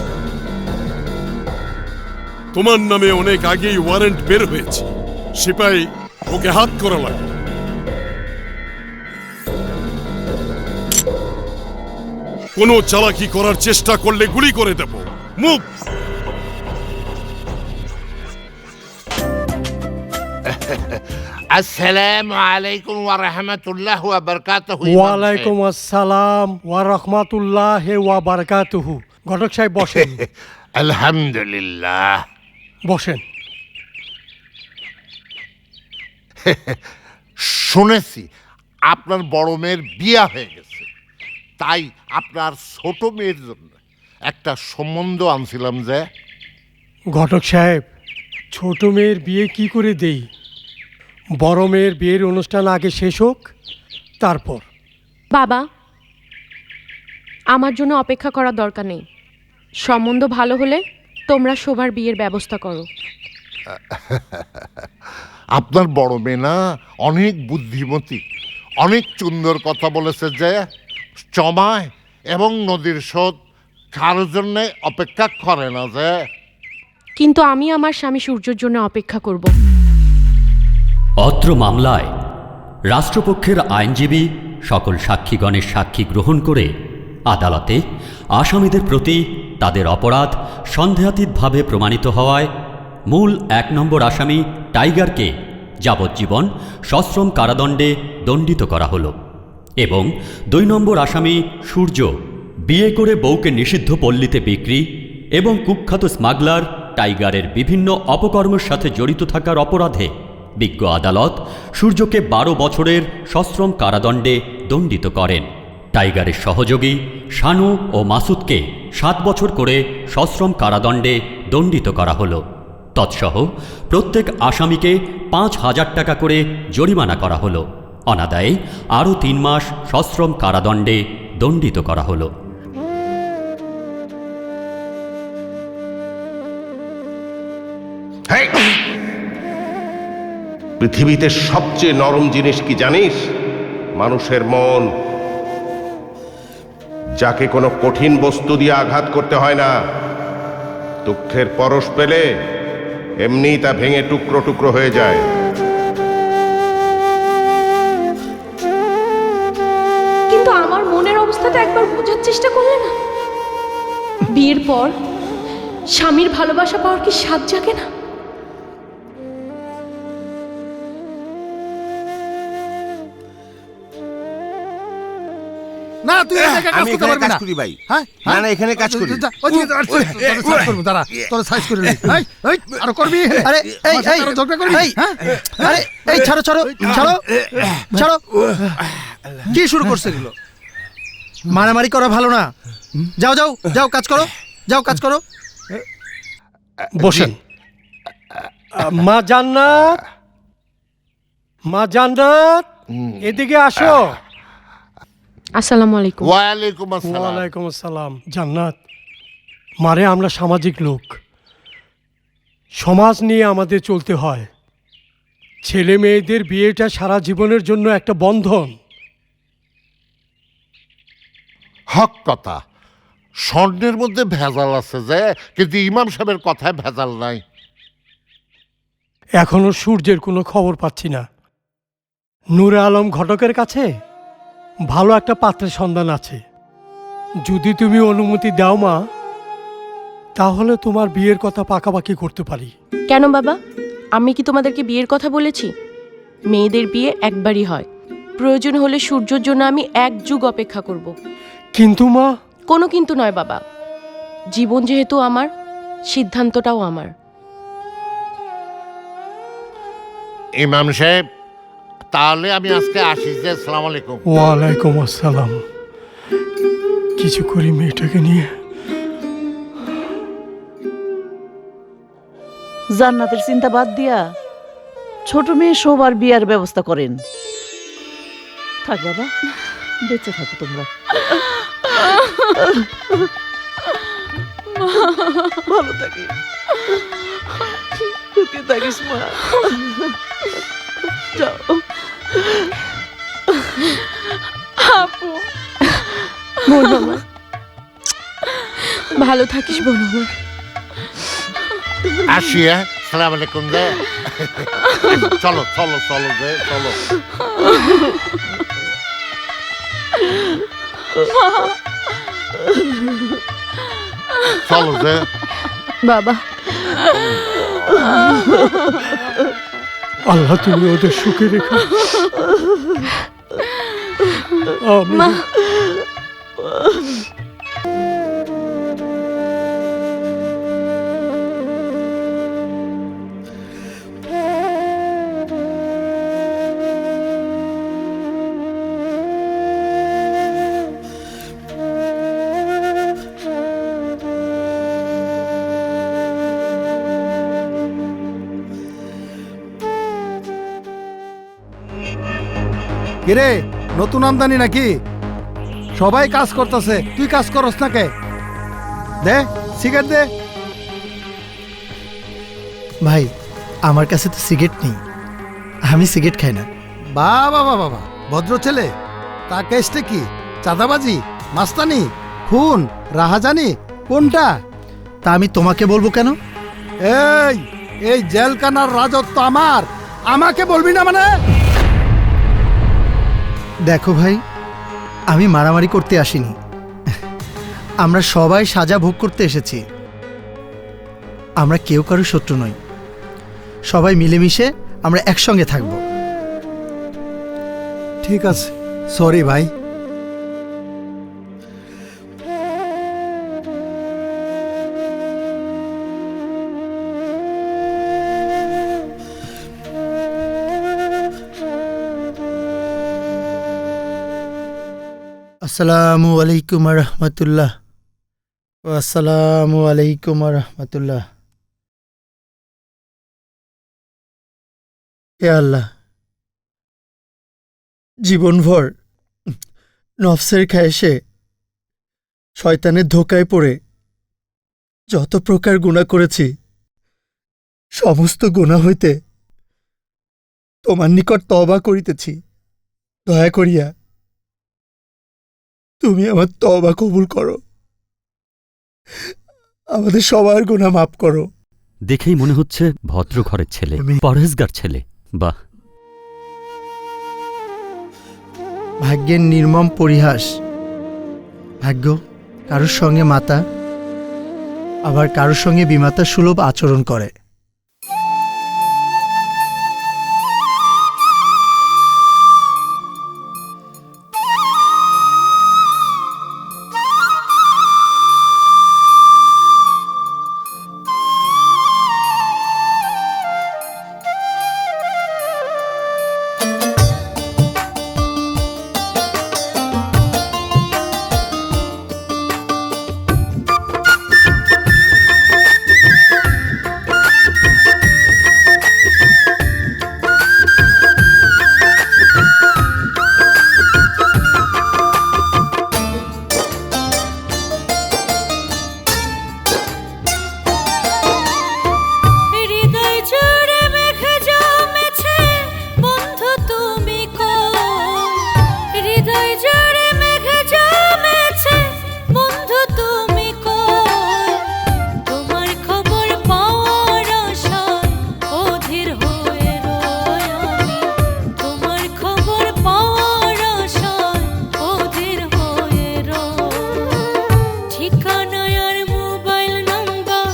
তোমার নামে অনেক আগেই ওয়ারেন্ট বের হয়েছে। সিপাহী, ওকে হাত করা লাগে। কোনো চালাকি করার চেষ্টা করলে গুলি করে দেব। মুভ! আসসালামু আলাইকুম ওয়া রাহমাতুল্লাহি ওয়া বারাকাতুহু। ওয়ালাইকুম আসসালাম ওয়া রাহমাতুল্লাহি ওয়া বারাকাতুহু। ঘটক সাহেব বসেন। আলহামদুলিল্লাহ। বসেন। শুনেছি আপনার বড় মেয়ের বিয়া হয়ে গেছে, তাই আপনার ছোট মেয়ের জন্য একটা সম্বন্ধ আনছিলাম। যে ঘটক সাহেব, ছোট মেয়ের বিয়ে কি করে দেই? বড় মেয়ের বিয়ের অনুষ্ঠান আগে শেষ হোক, তারপর। বাবা, আমার জন্য অপেক্ষা করার দরকার নেই। সম্বন্ধ ভালো হলে তোমরা শোভার বিয়ের ব্যবস্থা করো। আপনার বড় মেয়ে না অনেক বুদ্ধিমতী, অনেক সুন্দর কথা বলেছে। যে চমায় এবং নদীর স্রোত কারোর জন্য অপেক্ষা করে না। যে কিন্তু আমি আমার স্বামী সূর্যের জন্য অপেক্ষা করব। অত্র মামলায় রাষ্ট্রপক্ষের আইনজীবী সকল সাক্ষীগণের সাক্ষী গ্রহণ করে আদালতে আসামিদের প্রতি তাদের অপরাধ সন্দেহাতীতভাবে প্রমাণিত হওয়ায় মূল ১ নম্বর আসামি টাইগারকে যাবজ্জীবন সশ্রম কারাদণ্ডে দণ্ডিত করা হলো এবং ২ নম্বর আসামি সূর্য বিয়ে করে বউকে নিষিদ্ধ পল্লীতে বিক্রি এবং কুখ্যাত স্মাগলার টাইগারের বিভিন্ন অপকর্মের সাথে জড়িত থাকার অপরাধে বিজ্ঞ আদালত সূর্যকে ১২ বছরের সশ্রম কারাদণ্ডে দণ্ডিত করেন। টাইগারের সহযোগী শানু ও মাসুদকে ৭ বছর করে সশ্রম কারাদণ্ডে দণ্ডিত করা হলো। তৎসহ প্রত্যেক আসামিকে ৫,০০০ টাকা করে জরিমানা করা হলো। অনাদায়ে আরও ৩ মাস সশ্রম কারাদণ্ডে দণ্ডিত করা হলো। পৃথিবীতে সবচেয়ে নরম জিনিস কি জানিস? মানুষের মন, যাকে কোনো কঠিন বস্তু দিয়ে আঘাত করতে হয় না। দুঃখের পরশ পেলে এমনিই তা ভেঙে টুকরো টুকরো হয়ে যায়। কিন্তু আমার মনের অবস্থাটা একবার বোঝার চেষ্টা করলে না? বিয়ের পর স্বামীর ভালোবাসা পাওয়ার কি স্বাদ জাগে না? না তুই আমি এখানে কাজ করি ভাই। হ্যাঁ না না এখানে কাজ করি। তোর সাইজ করে নে। আর করবি? আরে এই এই ঝগড়া করবি? এই, আরে এই ছাড়ো ছাড়ো ছাড়ো ছাড়ো, কি শুরু করছে এগুলো? মারামারি করা ভালো না। যাও যাও যাও, কাজ করো, যাও কাজ করো। বসেন। মা জান্নাত, মা জান্নাত, এদিকে আসো। আসসালামু আলাইকুম। ওয়ালাইকুম আসসালাম। ওয়ালাইকুম আসসালাম। জান্নাত, মারে আমরা সামাজিক লোক, সমাজ নিয়ে আমাদের চলতে হয়। ছেলে মেয়েদের বিয়েটা সারা জীবনের জন্য একটা বন্ধন। হক কথা, স্বর্ণের মধ্যে ভেজাল আছে যে, কিন্তু ইমাম সাহেবের কথায় ভেজাল নাই। এখনো সূর্যের কোনো খবর পাচ্ছি না। নূরে আলম ঘটকের কাছে ভালো একটা পাত্রের সন্ধান আছে। যদি তুমি অনুমতি দাও মা, তাহলে তোমার বিয়ের কথা পাকাপাকি করতে পারি। কেন বাবা, আমি কি তোমাদেরকে বিয়ের কথা বলেছি? মেয়েদের বিয়ে একবারই হয়। প্রয়োজন হলে সূর্যের জন্য আমি 1 যুগ অপেক্ষা করব। কিন্তু মা। কোনো কিন্তু নয় বাবা, জীবন যেহেতু আমার, সিদ্ধান্তটাও আমার। ইমাম সাহেব, তাহলে আমি আজকে আসি যে। আসসালামু আলাইকুম। ওয়ালাইকুম আসসালাম। কিছু করি মেয়েটাকে নিয়ে। জান্নাতের চিন্তা বাদ দিয়া ছোট মেয়ে সবার বিয়ার ব্যবস্থা করেন। থাক বাবা, বেঁচে থাকো তোমরা। ভালো থাকিস, সুখে থাকিস মা। যাও। আপু, বোন আমার, ভালো থাকিস বোন আমার। আসি। আসসালামু আলাইকুম যে। চলো চলো চলো যে, চলো। চলো যে বাবা। আল্লাহ তুমি ওদের সুখে রেখো। মা। কিরে, নতুন আমদানি নাকি? সবাই কাজ করতেছে, তুই কাজ করস না কে? দে সিগারেট দে। ভাই, আমার কাছে তো সিগারেট নেই, আমি সিগারেট খাই না। বাবা বাবা, ভদ্র ছেলে। তা কেসটা কি? চাঁদাবাজি, মাস্তানি, খুন, রাহাজানি, কোনটা? তা আমি তোমাকে বলবো কেন? এই এই জেলখানার রাজত্ব আমার, আমাকে বলবি না মানে? দেখো ভাই, আমি মারামারি করতে আসিনি, আমরা সবাই সাজা ভোগ করতে এসেছি। আমরা কেউ কারো শত্রু নই, সবাই মিলেমিশে আমরা একসঙ্গে থাকব। ঠিক আছে, সরি ভাই। আসসালামু আলাইকুম রহমতুল্লাহ। আসসালামু আলাইকুম রহমতুল্লাহ। হে আল্লাহ, জীবনভর নফসের খায়েশে শয়তানের ধোকায় পড়ে যত প্রকার গুনাহ করেছি, সমস্ত গুনাহ হইতে তোমার নিকট তওবা করিতেছি, দয়া করিয়া তুমি আমার তওবা কবুল করো, আমাদের সবার গুনাহ মাফ করো। দেখেই মনে হচ্ছে ভদ্র ঘরের ছেলে, পরহেজগার ছেলে। বাহ! ভাগ্যের নির্মম পরিহাস। ভাগ্য কারোর সঙ্গে মাতা, আবার কারোর সঙ্গে বিমাতা সুলভ আচরণ করে। হৃদয় জুড়ে মেঘ জমেছে, বন্ধু তুমি কই? হৃদয় জুড়ে মেঘ জমেছে, বন্ধু তুমি কই? তোমার খবর পাওয়ার আশায় অধীর হয়ে রই আমি। তোমার খবর পাওয়ার আশায় অধীর হয়ে রই। ঠিকানা আর মোবাইল নাম্বার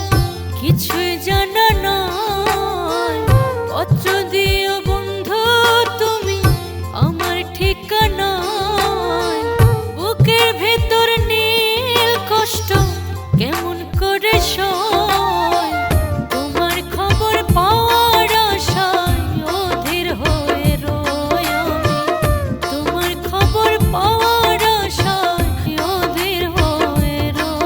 কিছুই জানা নাই। পত্র দিও বন্ধু তুমি আমার ঠিকানায়। বুকের ভেতর নীল কষ্ট কেমন করে সয়? তোমার খবর পাওয়ার আশায় অধীর হয়ে রই আমি। তোমার খবর পাওয়ার আশায় অধীর হয়ে রই।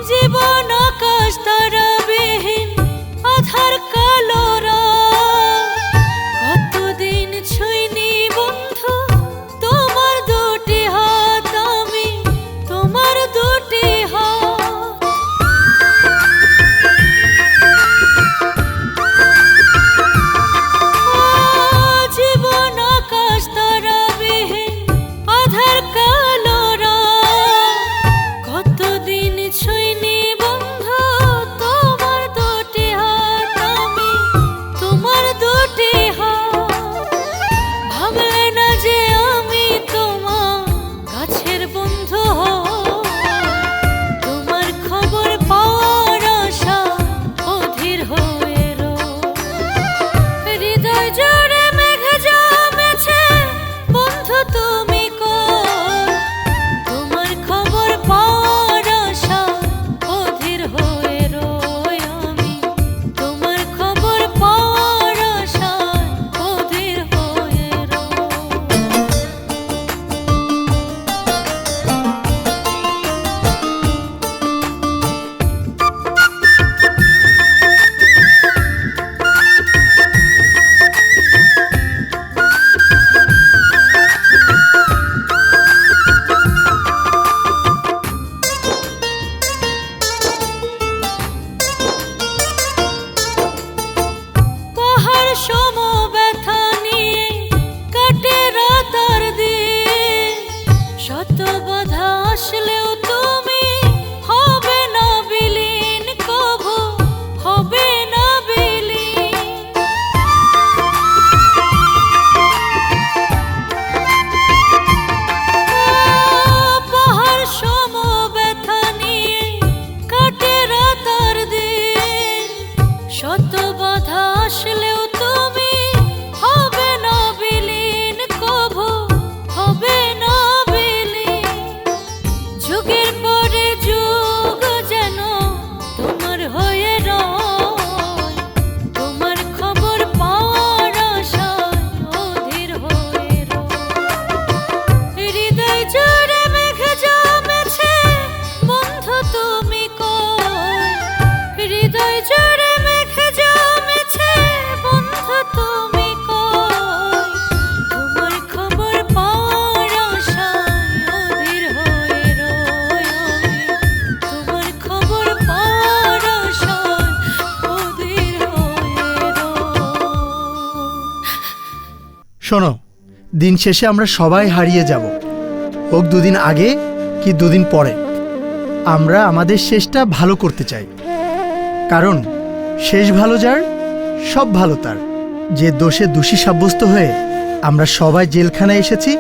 জীবন আকাশ তারাবিহীন আধার কালো রাত। কতদিন ছুঁইনি বন্ধু তোমার দুটি হাত আমি, তোমার দুটি হাত। জীবন আকাশ তারাবিহীন আধার কালো রাত। কতদিন ছুঁইনি বন্ধু তোমার দুটি হাত আমি, তোমার দুটি হাত। ভাবলে না যে আমি তোমার কাছের বন্ধু হব। তোমার খবর পাওয়ার আশা অধীর হয়ে রই। হৃদয় জুড়ে মেঘ জমেছে, বন্ধু তুমি কই? তোমার খবর পাওয়ার আশা অধীর হয়ে রই আমি। তোমার খবর পাওয়ার আশা অধীর হয়ে পাহাড় সম ব্যথা নিয়ে কাটে রাত আর দিন। শত বাধা আসলেও তুমি হবে না বিলীন, কভু হবে না বিলীন। পাহাড় সম ব্যথা নিয়ে কাটে রাত আর দিন। শত বাধা আসলেও তুমি শোনো, দিন শেষে আমরা সবাই হারিয়ে যাব, হোক দুদিন আগে কি দুদিন পরে। আমরা আমাদের শেষটা ভালো করতে চাই, কারণ শেষ ভালো যার সব ভালো তার। যে দোষে দোষী সাব্যস্ত হয়ে আমরা সবাই জেলখানায় এসেছি,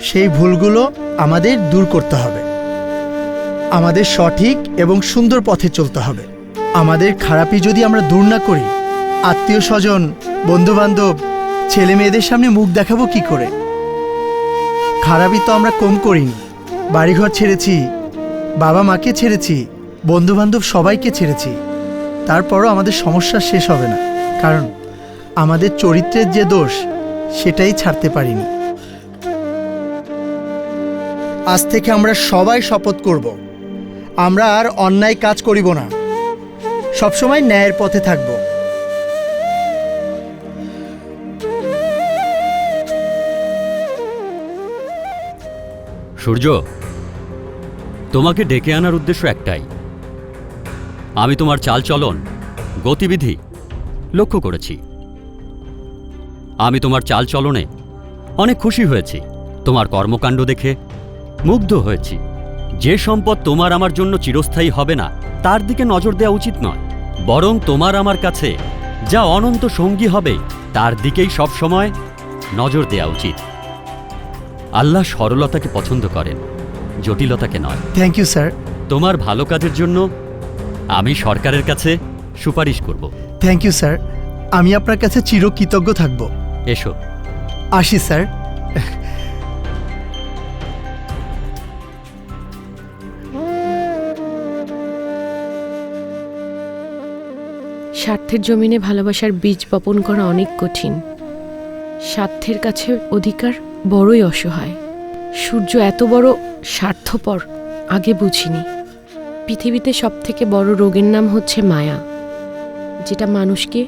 সেই ভুলগুলো আমাদের দূর করতে হবে। আমাদের সঠিক এবং সুন্দর পথে চলতে হবে। আমাদের খারাপই যদি আমরা দূর না করি, আত্মীয় স্বজন, বন্ধুবান্ধব, ছেলে মেয়েদের সামনে মুখ দেখাবো কি করে? খারাপই তো আমরা কম করিনি। বাড়িঘর ছেড়েছি, বাবা মাকে ছেড়েছি, বন্ধুবান্ধব সবাইকে ছেড়েছি, তারপরও আমাদের সমস্যা শেষ হবে না, কারণ আমাদের চরিত্রের যে দোষ সেটাই ছাড়তে পারিনি। আজ থেকে আমরা সবাই শপথ করব, আমরা আর অন্যায় কাজ করিব না, সবসময় ন্যায়ের পথে থাকব। সূর্য, তোমাকে ডেকে আনার উদ্দেশ্য একটাই। আমি তোমার চালচলন, গতিবিধি লক্ষ্য করেছি। আমি তোমার চালচলনে অনেক খুশি হয়েছি, তোমার কর্মকাণ্ড দেখে মুগ্ধ হয়েছি। যে সম্পদ তোমার আমার জন্য চিরস্থায়ী হবে না, তার দিকে নজর দেওয়া উচিত নয়, বরং তোমার আমার কাছে যা অনন্ত সঙ্গী হবে তার দিকেই সবসময় নজর দেওয়া উচিত। আল্লাহ সরলতাকে পছন্দ করেন, জটিলতাকে নয়। Thank you sir. তোমার ভালো কাজের জন্য আমি সরকারের কাছে সুপারিশ করব। থ্যাংক ইউ স্যার, আমি আপনার কাছে চিরকৃতজ্ঞ থাকব। এসো। আসি স্যার। স্বার্থের জমিনে ভালোবাসার বীজ বপন করা অনেক কঠিন। স্বার্থের কাছে অধিকার বড়ই অসহায়। সূর্য এত বড় স্বার্থপর আগে বুঝিনি। পৃথিবীতে সবথেকে বড় রোগের নাম হচ্ছে মায়া, যেটা মানুষকে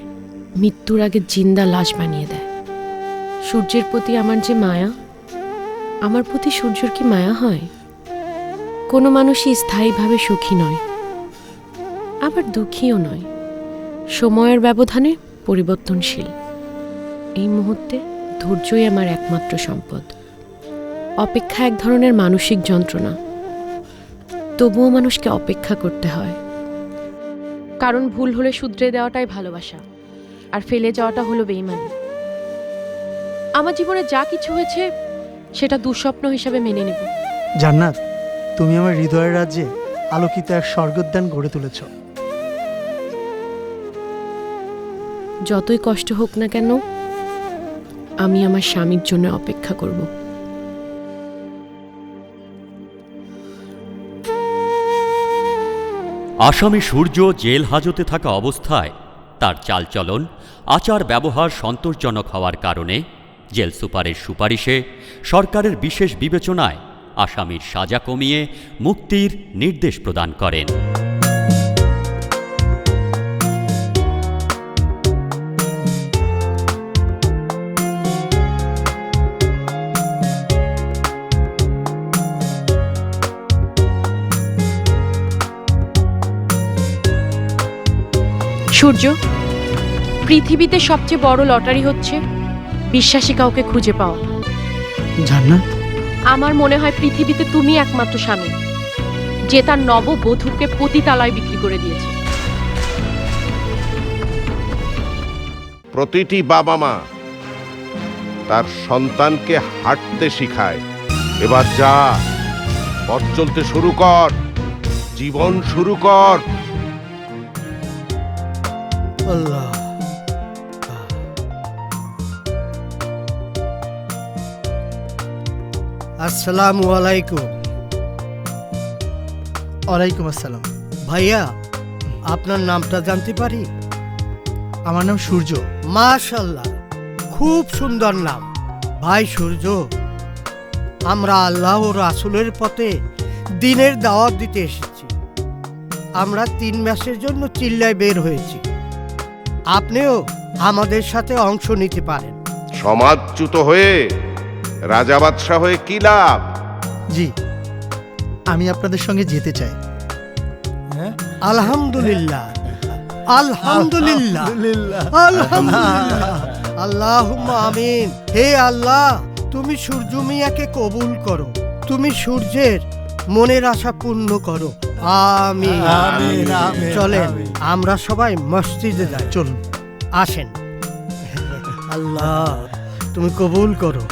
মৃত্যুর আগে জিন্দা লাশ বানিয়ে দেয়। সূর্যের প্রতি আমার যে মায়া, আমার প্রতি সূর্যের কি মায়া হয়? কোনো মানুষই স্থায়ীভাবে সুখী নয়, আবার দুঃখীও নয়। সময়ের ব্যবধানে পরিবর্তনশীল। এই মুহূর্তে ধৈর্যই আমার একমাত্র সম্পদ। অপেক্ষা এক ধরনের মানসিক যন্ত্রণা, তবুও মানুষকে অপেক্ষা করতে হয়। কারণ ভুল হলে শুধরে দেওয়াটাই ভালোবাসা, আর ফেলে যাওয়াটা হলো বেঈমানি। আমার জীবনে যা কিছু হয়েছে সেটা দুঃস্বপ্ন হিসাবে মেনে নেব। জান্নাত, তুমি আমার হৃদয়ের রাজ্যে আলোকিত এক স্বর্গোদ্যান গড়ে তুলেছ। যতই কষ্ট হোক না কেন, আমি আমার স্বামীর জন্য অপেক্ষা করব। আসামি সূর্য জেল হাজতে থাকা অবস্থায় তার চালচলন, আচার ব্যবহার সন্তোষজনক হওয়ার কারণে জেল সুপারের সুপারিশে সরকারের বিশেষ বিবেচনায় আসামির সাজা কমিয়ে মুক্তির নির্দেশ প্রদান করেন। সূর্য, পৃথিবীতে সবচেয়ে বড় লটারি হচ্ছে বিশ্বাসী কাউকে খুঁজে পাওয়া। জান্নাত, আমার মনে হয় পৃথিবীতে তুমি একমাত্র স্বামী যে তার নববধূকে পতিতালয় বিক্রি করে দিয়েছে। প্রতিটি বাবা মা তার সন্তানকে হাঁটতে শিখায়। এবার যা, পথ চলতে শুরু কর, জীবন শুরু কর। আল্লাহ, আসসালামু আলাইকুম। ওয়ালাইকুম আসসালাম। ভাইয়া, আপনার নামটা জানতে পারি? আমার নাম সূর্য। মাশাআল্লাহ, খুব সুন্দর নাম। ভাই সূর্য, আমরা আল্লাহ ও রাসূলের পথে দ্বীনের দাওয়াত দিতে এসেছি। আমরা 3 মাসের জন্য চিল্লায় বের হয়েছি। আপনিও আমাদের সাথে অংশ নিতে পারেন। সমাজচ্যুত হয়ে রাজা বাদশাহ হয়ে কি লাভ? জি, আমি আপনাদের সঙ্গে যেতে চাই। আলহামদুলিল্লাহ, আলহামদুলিল্লাহ, আলহামদুলিল্লাহ। আল্লাহুম্মা আমিন। হে আল্লাহ, তুমি সূর্য মিয়াকে কবুল করো, তুমি সূর্যের মনের আশা পূর্ণ করো। আমিন। আমিন, আমিন, চলেন আমিন। আমরা সবাই মসজিদে যাই, চলুন আসেন। আল্লাহ তুমি কবুল করো।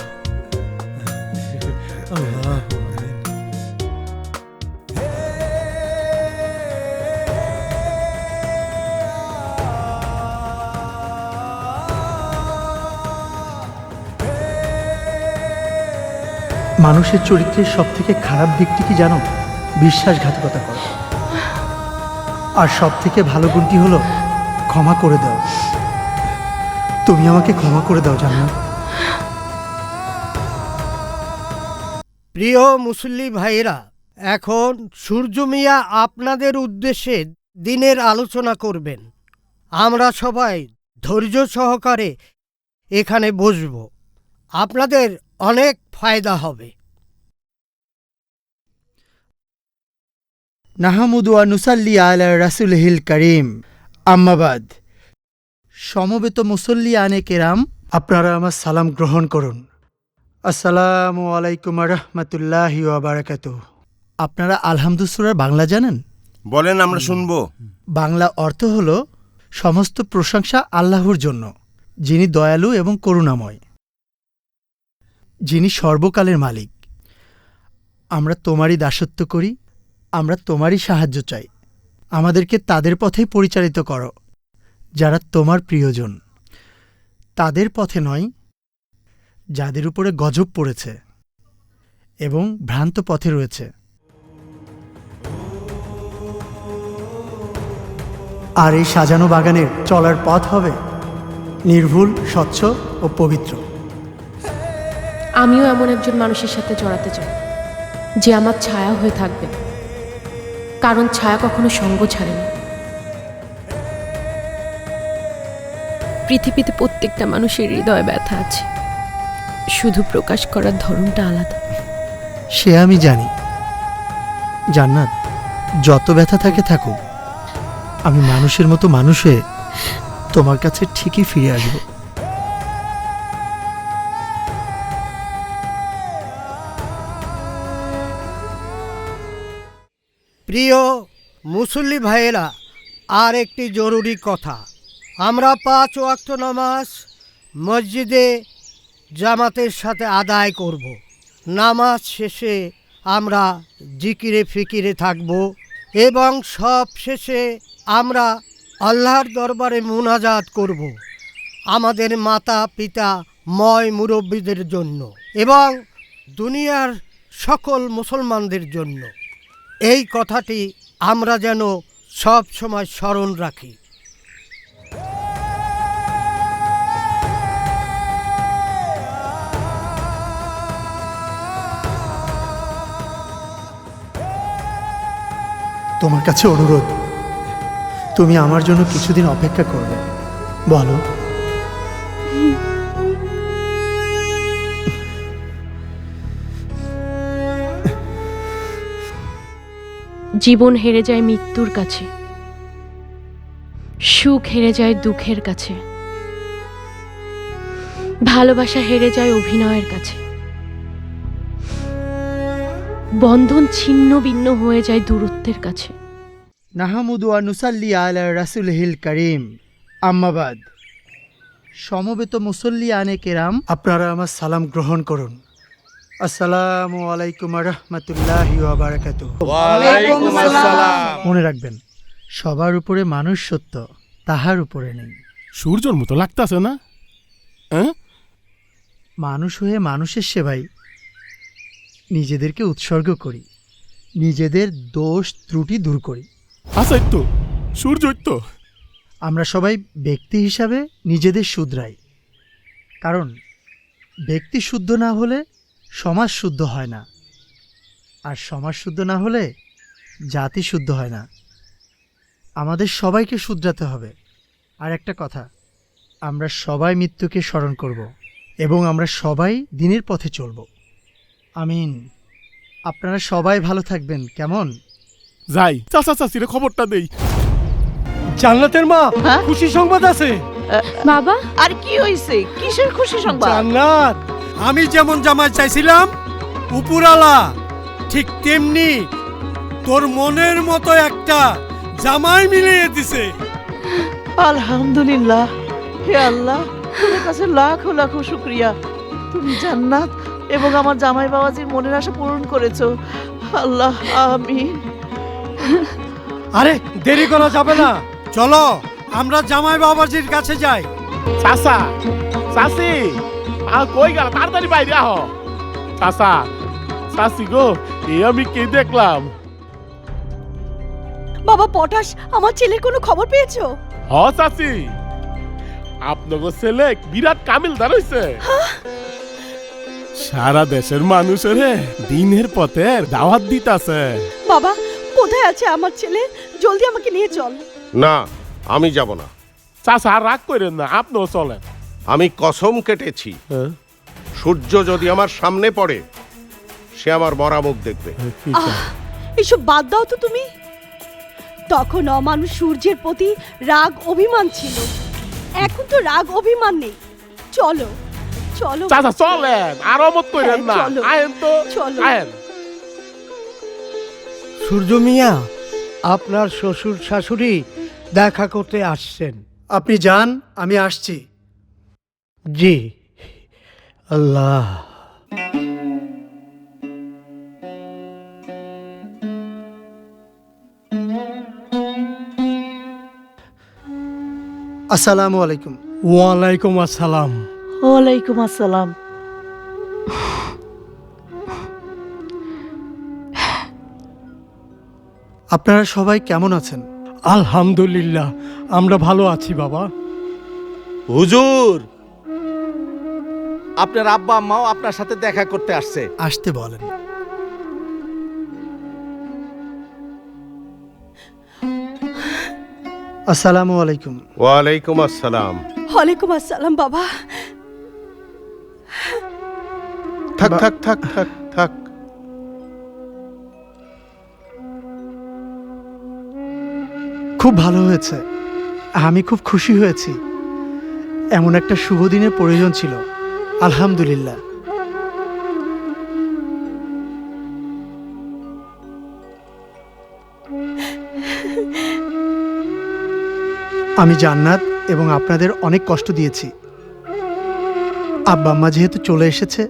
মানুষের চরিত্রের সব থেকে খারাপ দিকটি কি জানো? বিশ্বাসঘাতকতা করা। আর সব থেকে ভালো গুণটি হলো ক্ষমা করে দাও। তুমি আমাকে ক্ষমা করে দাও জান্নাত। প্রিয় মুসল্লি ভাইয়েরা, এখন সূর্য মিয়া আপনাদের উদ্দেশ্যে দিনের আলোচনা করবেন। আমরা সবাই ধৈর্য সহকারে এখানে বসব, আপনাদের অনেক ফায়দা হবে। নাহমুদু ওয়া নুসাল্লি আলা রাসূলিহিল কারীম, আম্মাবাদ। সমবেত মুসল্লি আনে কেরাম, আপনারা আমার সালাম গ্রহণ করুন। আসসালামু আলাইকুম ওয়া রাহমাতুল্লাহি ওয়া বারাকাতুহু। আপনারা আলহামদু সূরার বাংলা জানেন? বলেন, আমরা শুনবো। বাংলা অর্থ হল সমস্ত প্রশংসা আল্লাহর জন্য, যিনি দয়ালু এবং করুণাময়, যিনি সর্বকালের মালিক। আমরা তোমারই দাসত্ব করি, আমরা তোমারই সাহায্য চাই। আমাদেরকে তাদের পথেই পরিচালিত করো যারা তোমার প্রিয়জন, তাদের পথে নয় যাদের উপরে গজব পড়েছে এবং ভ্রান্ত পথে রয়েছে। আর এই সাজানো বাগানের চলার পথ হবে নির্ভুল, স্বচ্ছ ও পবিত্র। আমিও এমন একজন মানুষের সাথে জড়াতে চাই যে আমার ছায়া হয়ে থাকবে, কারণ ছায়া কখনো সঙ্গ ছাড়ে না। পৃথিবীতে প্রত্যেকটা মানুষের হৃদয়ে ব্যথা আছে, শুধু প্রকাশ করার ধরনটা আলাদা। সে আমি জানি জান্নাত, যত ব্যথা থাকে থাকুক, আমি মানুষের মতো মানুষ হয়ে তোমার কাছে ঠিকই ফিরে আসব। প্রিয় মুসল্লি ভাইয়েরা, আর একটি জরুরি কথা। আমরা 5 ওয়াক্ত নামাজ মসজিদে জামাতের সাথে আদায় করব। নামাজ শেষে আমরা জিকিরে ফিকিরে থাকব এবং সব শেষে আমরা আল্লাহর দরবারে মুনাজাত করব, আমাদের মাতা পিতা ময় মুরব্বীদের জন্য এবং দুনিয়ার সকল মুসলমানদের জন্য। এই কথাটি আমরা যেন সব সময় স্মরণ রাখি। তোমার কাছে অনুরোধ, তুমি আমার জন্য কিছুদিন অপেক্ষা করবে। বলো। জীবন হেরে যায় মৃত্যুর কাছে, সুখ হেরে যায় দুঃখের কাছে, ভালোবাসা হেরে যায় অভিনয়ের কাছে, বন্ধন ছিন্ন ভিন্ন হয়ে যায় দূরত্বের কাছে। নাহমুদু ওয়া নুসাল্লি আলা রাসূলিহিল কারীম, আম্মাবাদ। সমবেত মুসল্লি আনে কেরাম, আপনারা আমার সালাম গ্রহণ করুন। আসসালামু আলাইকুম ওয়া রাহমাতুল্লাহি ওয়া বারাকাতুহু। ওয়ালাইকুম আসসালাম। মনে রাখবেন, সবার উপরে মানুষ সত্য, তাহার উপরে নেই। সূর্যর মতো লাগতাছে না? হ্যাঁ, মানুষ হয়ে মানুষের সেবায় নিজেদেরকে উৎসর্গ করি, নিজেদের দোষ ত্রুটি দূর করি। আচ্ছা, তো সূর্যই তো। আমরা সবাই ব্যক্তি হিসাবে নিজেদের শুধরাই, কারণ ব্যক্তি শুদ্ধ না হলে সমাজ শুদ্ধ হয় না, আর সমাজ শুদ্ধ না হলে জাতি শুদ্ধ হয় না। আমাদের সবাইকে শুধরাতে হবে। আর একটা কথা, আমরা সবাই মৃত্যুকে স্মরণ করব এবং আমরা সবাই দিনের পথে চলব। আমিন। আপনারা সবাই ভালো থাকবেন। কেমন? যাই, চাচা চাচিরে খবরটা দেই। জান্নাতের মা, খুশি সংবাদ আছে। বাবা আর কি হইছে? কিসের খুশি সংবাদ? জান্নাত, আমি যেমন জামাই চাইছিলাম উপরালা ঠিক তেমনি তোর মনের মতো একটা জামাই মিলিয়ে দিছে। আলহামদুলিল্লাহ। হে আল্লাহ, তোমার কাছে লাখো লাখো শুকরিয়া। তুমি জান্নাত এবং আমার জামাই বাবাজির মনের আশা পূরণ করেছো। আল্লাহ আমিন। আরে দেরি করা যাবে না, চলো আমরা জামাই বাবাজির কাছে যাই। চাচা, চাচি, কই গেল? তাড়াতাড়ি বাইরে আহ। চাচা, চাচি গো, আমি কি দেখলাম? বাবা পটাশ, আমার ছেলের কোনো খবর পেয়েছো? হ চাচি, আপনার ছেলে বিরাট কামিলদার হইছে। সারা দেশের মানুষের দিনের পথে দাওয়াত দিতাছে। বাবা কোথায় আছে আমার ছেলে? জলদি আমাকে নিয়ে চল। না, আমি যাব না। চাচা রাগ করেন না, আপনিও চলেন। আমি কসম কেটেছি, সূর্য যদি আমার সামনে পড়ে সে আমার মরা মুখ দেখবে। এসব বাদ দাও তো তুমি। তখন অমানুষ সূর্যের প্রতি রাগ অভিমান ছিল, এখন তো রাগ অভিমান নেই। চলো চলো চাচা চলেন, আর অমত করেন না। চলো। আয়েন তো, চলো। আয়েন। সূর্য মিয়া, আপনার শ্বশুর শাশুড়ি দেখা করতে আসছেন। আপনি যান, আমি আসছি। জি। আল্লাহ। আসসালামু আলাইকুম। ওয়ালাইকুম আসসালাম। ওয়ালাইকুম আসসালাম। আপনারা সবাই কেমন আছেন? আলহামদুলিল্লাহ, আমরা ভালো আছি বাবা। হুজুর, আপনার আব্বা আম্মাও আপনার সাথে দেখা করতে আসছে। আসতে বলেন। আসসালামু আলাইকুম। ওয়ালাইকুম আসসালাম। ওয়ালাইকুম আসসালাম বাবা। থাক থাক থাক থাক থাক। খুব ভালো হয়েছে, আমি খুব খুশি হয়েছি। এমন একটা শুভ দিনের প্রয়োজন ছিল। আলহামদুলিল্লাহ। আমি জান্নাত এবং আপনাদের অনেক কষ্ট দিয়েছি। আব্বা আম্মা যেহেতু চলে এসেছে,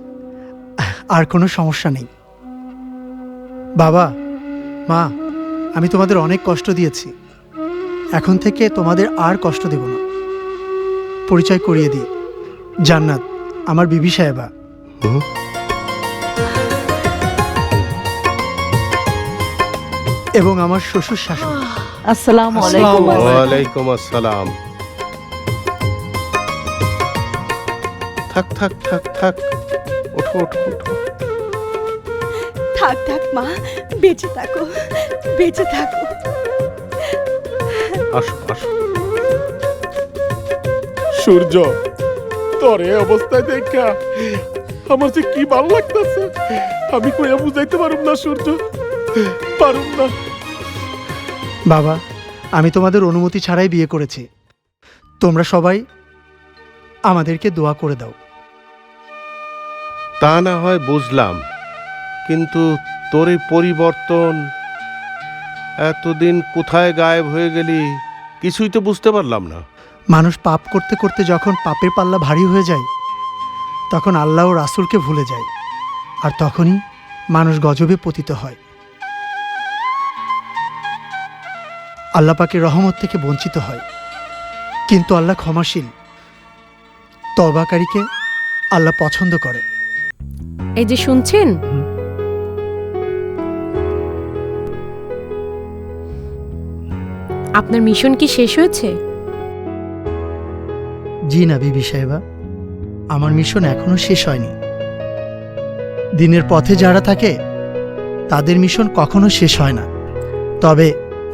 আর কোনো সমস্যা নেই। বাবা মা, আমি তোমাদের অনেক কষ্ট দিয়েছি, এখন থেকে তোমাদের আর কষ্ট দেব না। পরিচয় করিয়ে দিই, জান্নাত আমার বিবি সাহেবা। এবং আমার শ্বশুর শাশুড়ি। আসসালামু আলাইকুম। ওয়ালাইকুম আসসালাম। থাক থাক থাক থাক, ওঠো ওঠো ওঠো। থাক থাক মা, বেঁচে থাকো, বেঁচে থাকো। আসো আসো। সূর্য, তোর এই অবস্থায় দেখা আমার যে কি ভালো লাগতেছে, আমি কইয়া বুঝাইতে পারুম না সূর্য, পারুম না। বাবা, আমি তোমাদের অনুমতি ছাড়াই বিয়ে করেছি। তোমরা সবাই আমাদেরকে দোয়া করে দাও। তা না হয় বুঝলাম, কিন্তু তোর এই পরিবর্তন, এতদিন কোথায় গায়েব হয়ে গেলি কিছুই তো বুঝতে পারলাম না। মানুষ পাপ করতে করতে যখন পাপের পাল্লা ভারী হয়ে যায়, তখন আল্লাহ ও রাসূলকে ভুলে যায়, আর তখনই মানুষ গজবে পতিত হয়। আল্লাহ পাকের রহমত থেকে বঞ্চিত হয়। কিন্তু আল্লাহ ক্ষমাশীল, তওবাকারীকে আল্লাহ পছন্দ করে। এই যে শুনছেন, আপনার মিশন কি শেষ হয়েছে? জি না বিবি সাহেবা, আমার মিশন এখনো শেষ হয়নি। দিনের পথে যারা থাকে তাদের মিশন কখনো শেষ হয় না। তবে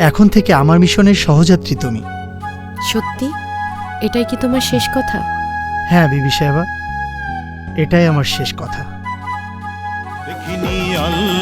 এখন থেকে আমার মিশনের সহযাত্রী তুমি। সত্যি? এটাই কি তোমার শেষ কথা? হ্যাঁ বিবি সাহেবা, এটাই আমার শেষ কথা। দেখিনি আল্লাহ।